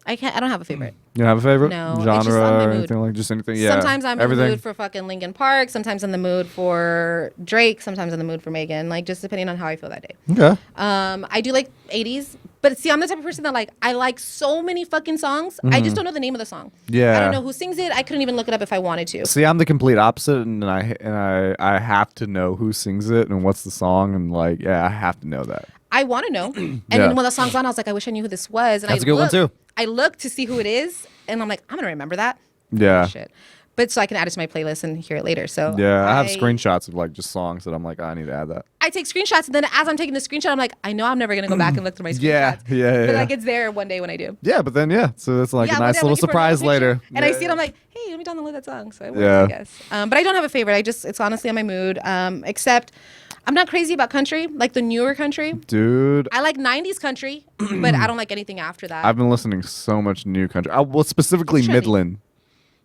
I don't have a favorite. You don't have a favorite No, it's genre just on my or mood. anything like just anything? Yeah. Sometimes I'm everything. in the mood for fucking Linkin Park. Sometimes in the mood for Drake. Sometimes in the mood for Megan. Like just depending on how I feel that day. Okay. I do like 80s, but see, I'm the type of person that like I like so many fucking songs. I just don't know the name of the song. Yeah. I don't know who sings it. I couldn't even look it up if I wanted to. See, I'm the complete opposite, and I have to know who sings it and what's the song, and like, yeah, I have to know that. I want to know. And Yeah. then when the song's on, I was like, I wish I knew who this was. And That's a good one, too. I looked to see who it is, and I'm like, I'm gonna remember that. Yeah. Shit. But so I can add it to my playlist and hear it later. So Yeah, I have screenshots of like just songs that I'm like, I need to add that. I take screenshots, and then as I'm taking the screenshot, I'm like, I know I'm never gonna go back and look through my screenshots. Yeah. But like it's there one day when I do. Yeah, but then so it's like Yeah, a one nice day I'm little looking for another surprise picture, later. And I see it, I'm like, hey, let me download that song. So I will, Yeah. I guess. But I don't have a favorite. It's honestly on my mood. Except I'm not crazy about country, like the newer country. Dude, I like 90s country, but I don't like anything after that. I've been listening so much new country. Well, specifically What's trendy? Midland.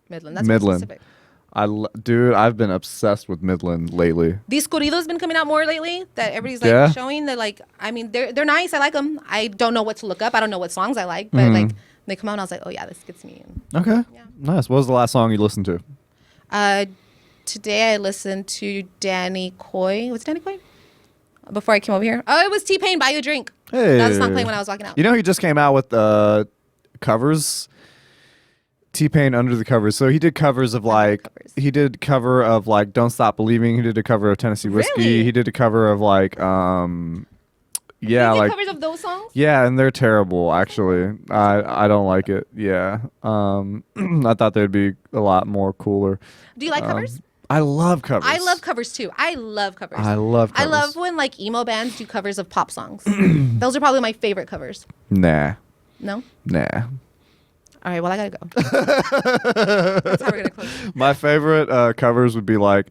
Midland. That's Midland. specific. Dude, I've been obsessed with Midland lately. These corridos been coming out more lately that everybody's like Yeah? showing. That like, I mean, they're nice. I like them. I don't know what to look up. I don't know what songs I like, Mm-hmm. but like they come out and I was like, oh yeah, this gets me. Okay. Yeah. Nice. What was the last song you listened to? Today I listened to Dani Coy. What's Dani Coy? Before I came over here. Oh, it was T-Pain, Buy You a Drink. Hey. That was the song playing when I was walking out. You know, he just came out with covers. T-Pain Under the Covers. So he did covers of like he did cover of like Don't Stop Believing. He did a cover of Tennessee Whiskey. Really? He did a cover of like yeah, you did like covers of those songs? yeah, and they're terrible actually. I don't like it. Yeah. I thought they'd be a lot more cooler. Do you like covers? I love covers. I love covers too. I love covers. I love covers. I love when like emo bands do covers of pop songs. Those are probably my favorite covers. Nah. No? Nah. All right, well, I gotta go. That's how we're gonna close. My favorite covers would be like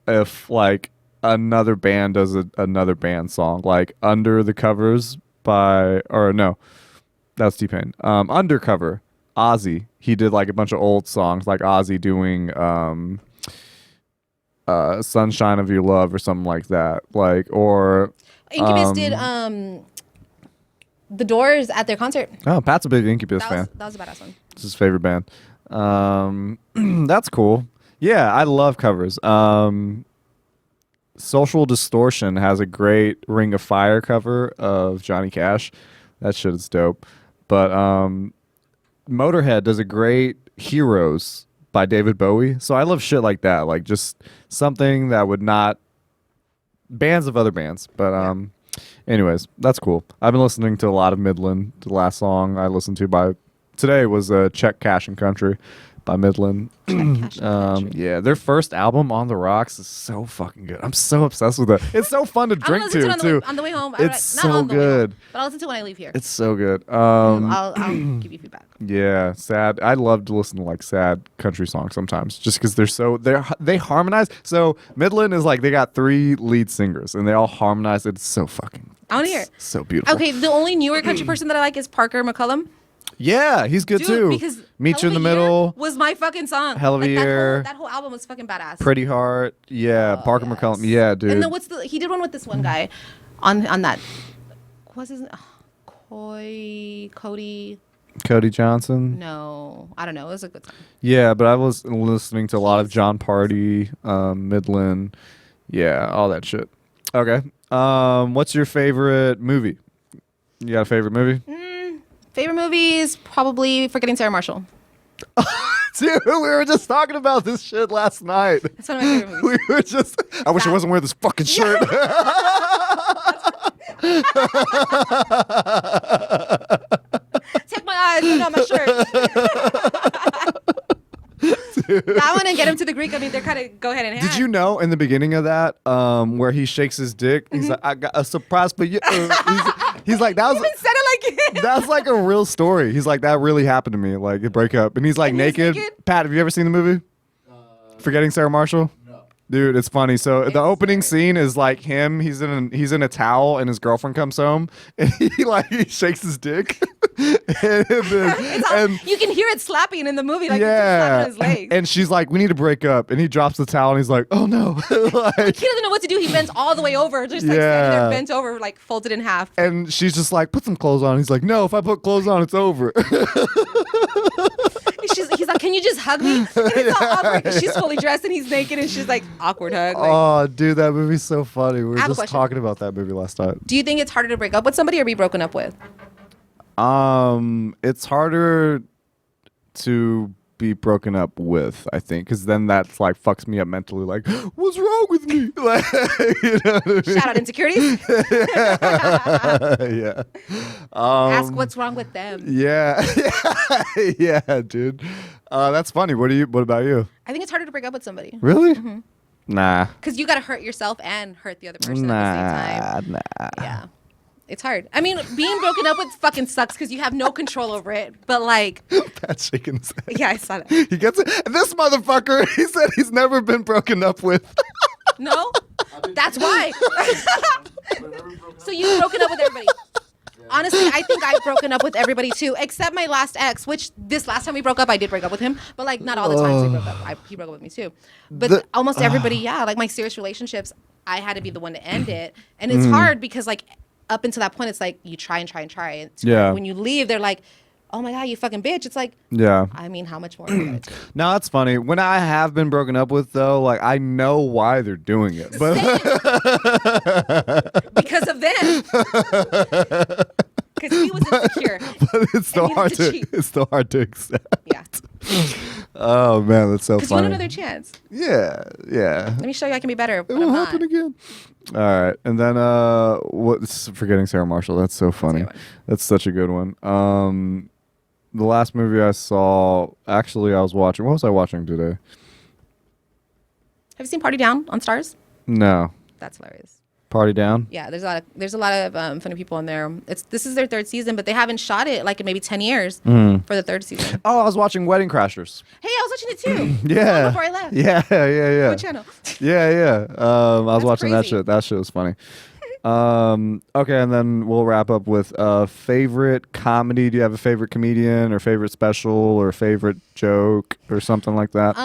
if like another band does another band song, like Under the Covers by, or no, that's T-Pain. Undercover, Ozzy. He did like a bunch of old songs, like Ozzy doing Sunshine of Your Love or something like that. Like, or Incubus did The Doors at their concert. oh, Pat's a big Incubus fan. That was a badass one. It's his favorite band. That's cool. Yeah, I love covers. Social Distortion has a great Ring of Fire cover of Johnny Cash. That shit is dope. But Motorhead does a great Heroes by David Bowie. So I love shit like that. Like just something that would not bands of other bands. But anyways, that's cool. I've been listening to a lot of Midland. The last song I listened to by today was Check Cash and Country by Midland. Yeah, their first album, On the Rocks, is so fucking good. I'm so obsessed with it. It's so fun to drink to too. On the way home. It's not so on the way home, good. but I'll listen to it when I leave here. It's so good. I'll give you feedback. Yeah, sad. I love to listen to like sad country songs sometimes, just because they harmonize. So Midland is like they got 3 lead singers and they all harmonize. It's so fucking. I want to hear it. So beautiful. Okay, the only newer country person that I like is Parker McCullum. Yeah, he's good Dude, too. because Meet You in the Hell of a Year Middle. was my fucking song. Hell of a Year. That whole album was fucking badass. Pretty Heart. Yeah, Parker yes. McCullum. Yeah, dude. And then he did one with this one guy on that. What's his name? Cody. Cody Johnson. No, I don't know. It was a good song. Yeah, but I was listening to a lot of John Party, Midland. Yeah, all that shit. Okay. What's your favorite movie? You got a favorite movie? Favorite movie is probably Forgetting Sarah Marshall. Dude, we were just talking about this shit last night. That's one of my favorite movies. We were just. I wish I wasn't wearing this fucking shirt. Take my eyes, put on my shirt. That one and Get Him to the Greek. I mean, they're kind of go ahead and hand. Did you know in the beginning of that, where he shakes his dick, he's like, "I got a surprise for you." He's like, "That was." Even said it like it. That's like a real story. He's like, that really happened to me. Like, a breakup, and he's like naked. Pat, have you ever seen the movie? Forgetting Sarah Marshall. No. Dude, it's funny. So the opening scene is like him. He's in a towel, and his girlfriend comes home, and he shakes his dick. and you can hear it slapping in the movie, like yeah, it's slapping his legs. and she's like, "We need to break up," and he drops the towel, and he's like, "Oh no!" Like, he doesn't know what to do. He bends all the way over, just like standing there, bent over, like folded in half. And she's just like, "Put some clothes on." He's like, "No, if I put clothes on, it's over." He's like, "Can you just hug me?" And it's all awkward. She's fully dressed and he's naked, and she's like, awkward hug. Like, oh, dude, that movie's so funny. We were I have a just question. talking about that movie last night. Do you think it's harder to break up with somebody or be broken up with? It's harder to be broken up with, I think, because then that's like fucks me up mentally. Like, what's wrong with me? Like, you know what I mean? Shout out insecurities. Yeah. Ask what's wrong with them. Yeah. Yeah, dude. That's funny. What about you? I think it's harder to break up with somebody. Really? Mm-hmm. Nah. Because you got to hurt yourself and hurt the other person at the same time. Nah. Yeah. It's hard. I mean, being broken up with fucking sucks because you have no control over it. But like, Pat's shaking his head. yeah, I saw that. He gets it. This motherfucker, he said he's never been broken up with. No? That's why. So you've broken up with everybody. Honestly, I think I've broken up with everybody too, except my last ex, which this last time we broke up, I did break up with him. But like, not all the times we broke up. He broke up with me too. But almost everybody, yeah. Like my serious relationships, I had to be the one to end it. And it's hard because like, up until that point, it's like you try and try and try. And yeah. When you leave, they're like, oh my God, you fucking bitch. It's like, Yeah. I mean, how much more? Are you gonna do? No, that's funny. When I have been broken up with, though, like I know why they're doing it, but Because of them. Because he was insecure. but it's still needed hard to to cheat. it's still hard to accept. Yeah. Oh man, that's so Because you want funny. another chance. Yeah, yeah. Let me show you I can be better. It But will I'm not. happen again. All right, and then what's forgetting Sarah Marshall? That's so funny. good one. That's such a good one. The last movie I saw, actually, I was watching. What was I watching today? Have you seen Party Down on Stars? No, That's hilarious. Party Down. Yeah, there's a lot of funny people in there. This is their third season, but they haven't shot it like in maybe 10 years for the third season. Oh, I was watching Wedding Crashers. Hey, I was watching it too. Yeah. Before I left. Yeah. What channel? Yeah. I was That's watching that crazy. shit. That shit was funny. Okay, and then we'll wrap up with favorite comedy. Do you have a favorite comedian or favorite special or favorite joke or something like that?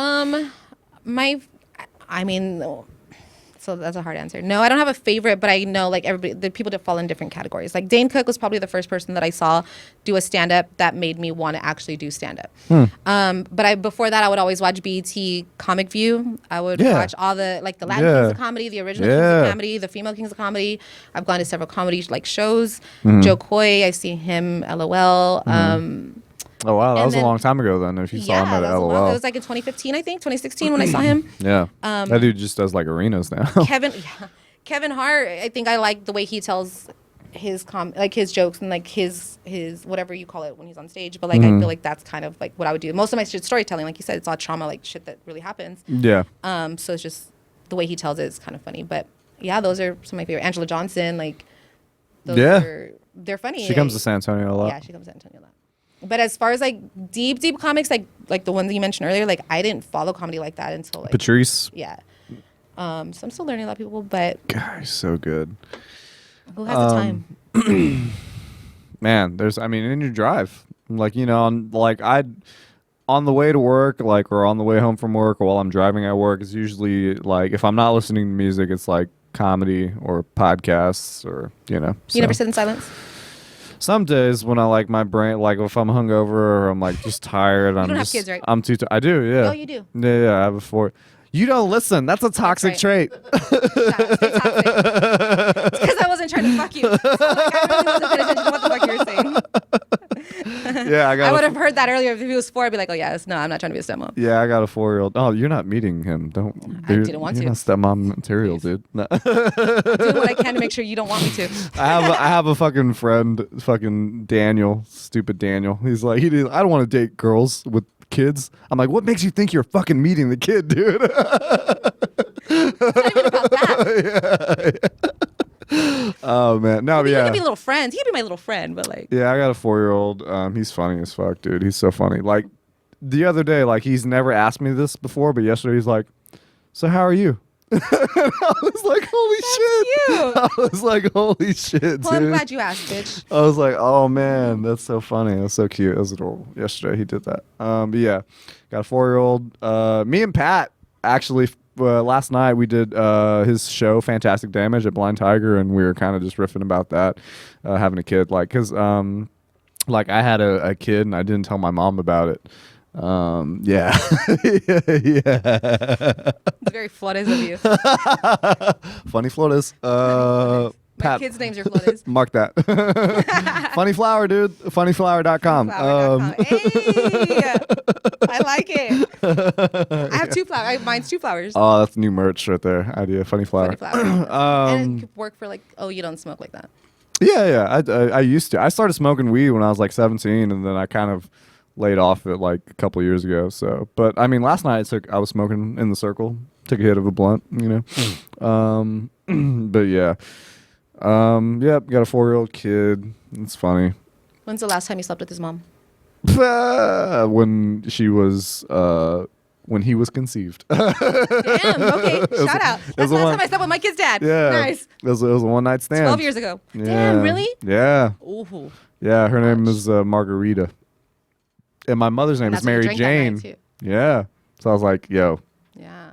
So that's a hard answer. No, I don't have a favorite, but I know like everybody, the people that fall in different categories. Like Dane Cook was probably the first person that I saw do a stand up that made me want to actually do stand up. But before that, I would always watch BET Comic View. I would watch all the like the Latin Kings of Comedy, the original Kings of Comedy, the female Kings of Comedy. I've gone to several comedy like shows. Joe Coy, I see him. LOL. Oh wow, that and was a then- long time ago then. If you saw him at that was LOL, it was like in 2015, I think 2016 when I saw him. yeah, that dude just does like arenas now. Kevin Hart, I think I like the way he tells his his jokes and like his whatever you call it when he's on stage. But like I feel like that's kind of like what I would do. Most of my shit storytelling, like you said, it's all trauma, like shit that really happens. Yeah. So it's just the way he tells it is kind of funny. But yeah, those are some of my favorite. Angela Johnson, like they're funny. She comes to San Antonio a lot. Yeah, she comes to San Antonio a lot. But as far as like deep comics, like the ones that you mentioned earlier, like I didn't follow comedy like that until like Patrice. yeah. So I'm still learning a lot of people, but God, he's so good. who has the time? Man, in your drive, like, on the way to work, like, or on the way home from work, or while I'm driving at work, it's usually like, if I'm not listening to music, it's like comedy or podcasts or, You so. never sit in silence? Some days when I like my brain, like if I'm hungover or I'm like just tired, I'm don't have just, kids, right? I'm too, I do, yeah. Oh, you do? Yeah, I have a 4. You don't listen. That's a toxic right. trait. Because I wasn't trying to fuck you. So, like, I really wasn't paying attention to what the fuck you were saying. Yeah, I would have heard that earlier if he was 4. I'd be like, oh yeah, no, I'm not trying to be a stepmom. Yeah, I got a 4-year-old. Oh, you're not meeting him. I didn't want you're to. not stepmom material, dude. No. Doing what I can to make sure you don't want me to. I have a fucking friend, fucking Daniel, stupid Daniel. He's like, I don't want to date girls with kids. I'm like, what makes you think you're fucking meeting the kid, dude? It's not even about that. Yeah. Oh man, no, but He yeah. could be little friends. He could be my little friend, but like. Yeah, I got a 4-year-old. He's funny as fuck, dude. He's so funny. Like the other day, like he's never asked me this before, but yesterday he's like, "So how are you?" And I was like, "Holy shit!" cute. I was like, "Holy shit, Well, I'm dude!" glad you asked, bitch. I was like, "Oh man, that's so funny. That's so cute." That was adorable. Yesterday he did that. But yeah, got a 4-year-old. Me and Pat actually. Last night we did his show Fantastic Damage at Blind Tiger, and we were kind of just riffing about that, having a kid, like, cause like I had a kid and I didn't tell my mom about it. Yeah. Yeah. It's very Flores of you. Funny Flores. My Pat. kids' names are Flores. Mark that. Funny flower, dude. Funnyflower.com. Hey, I like it. I have 2 flowers. Mine's 2 flowers. Oh, that's new merch right there. Idea. Funny flower. Funny flower. And it could work for like, oh, you don't smoke like that. Yeah. I used to. I started smoking weed when I was like 17, and then I kind of laid off it like a couple years ago. So, but I mean, last night I was smoking in the circle. Took a hit of a blunt, But yeah. Yep, got a 4-year-old kid. It's funny. When's the last time you slept with his mom? When she was when he was conceived. Damn, okay. Shout out. That's the last time I slept with my kid's dad. Yeah. Nice. It was a one-night stand. 12 years ago. Yeah. Damn, really? Yeah. Ooh. Yeah, her name is Margarita. And my mother's name And is that's what you Mary drank that Jane. night, too. Yeah. So I was like, yo, Yeah.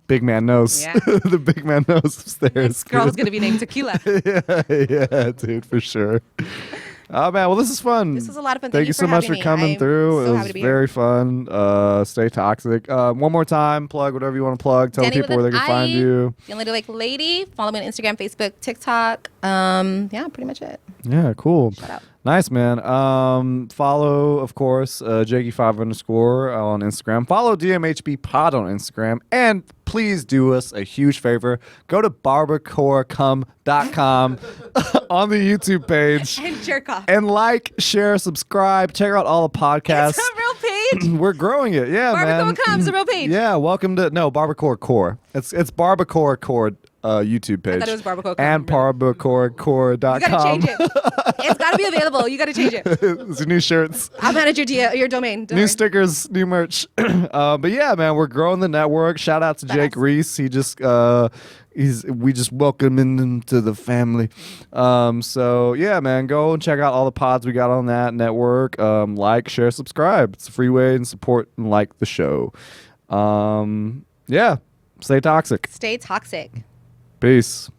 big man knows. Yeah. The big man knows upstairs. This girl's going to be named Tequila. Yeah, dude, for sure. Oh man, well this is fun. This was a lot of fun. Thank you so much for coming through. So it happy was to be very here. fun. Stay toxic. One more time, plug whatever you want to plug. Tell Dani people where with they an can find I, you. The Unladylike Lady. Follow me on Instagram, Facebook, TikTok. Yeah, pretty much it. Yeah, cool. Shout out. Nice, man. Follow, of course, Jakey5_ on Instagram. Follow DMHB Pod on Instagram. And please do us a huge favor. Go to barbacoacom.com on the YouTube page. And jerk off. And like, share, subscribe. Check out all the podcasts. It's a real page. We're growing it. Yeah, man. BarbacoaCore's a real page. Yeah, welcome to BarbacoaCore. It's BarbacoaCore YouTube page. I thought it was BarbacoaCore. And BarbacoaCore.com. You gotta change it. It's gotta be available. You gotta change it. It's new shirts. I'll manage your domain. Don't New worry. stickers, new merch. But yeah, man, we're growing the network. Shout out to Jake Reese. He just we just welcome him into the family. So yeah, man, go and check out all the pods we got on that network. Like, share, subscribe. It's a free way and support and like the show. Yeah, stay toxic. Stay toxic. Peace.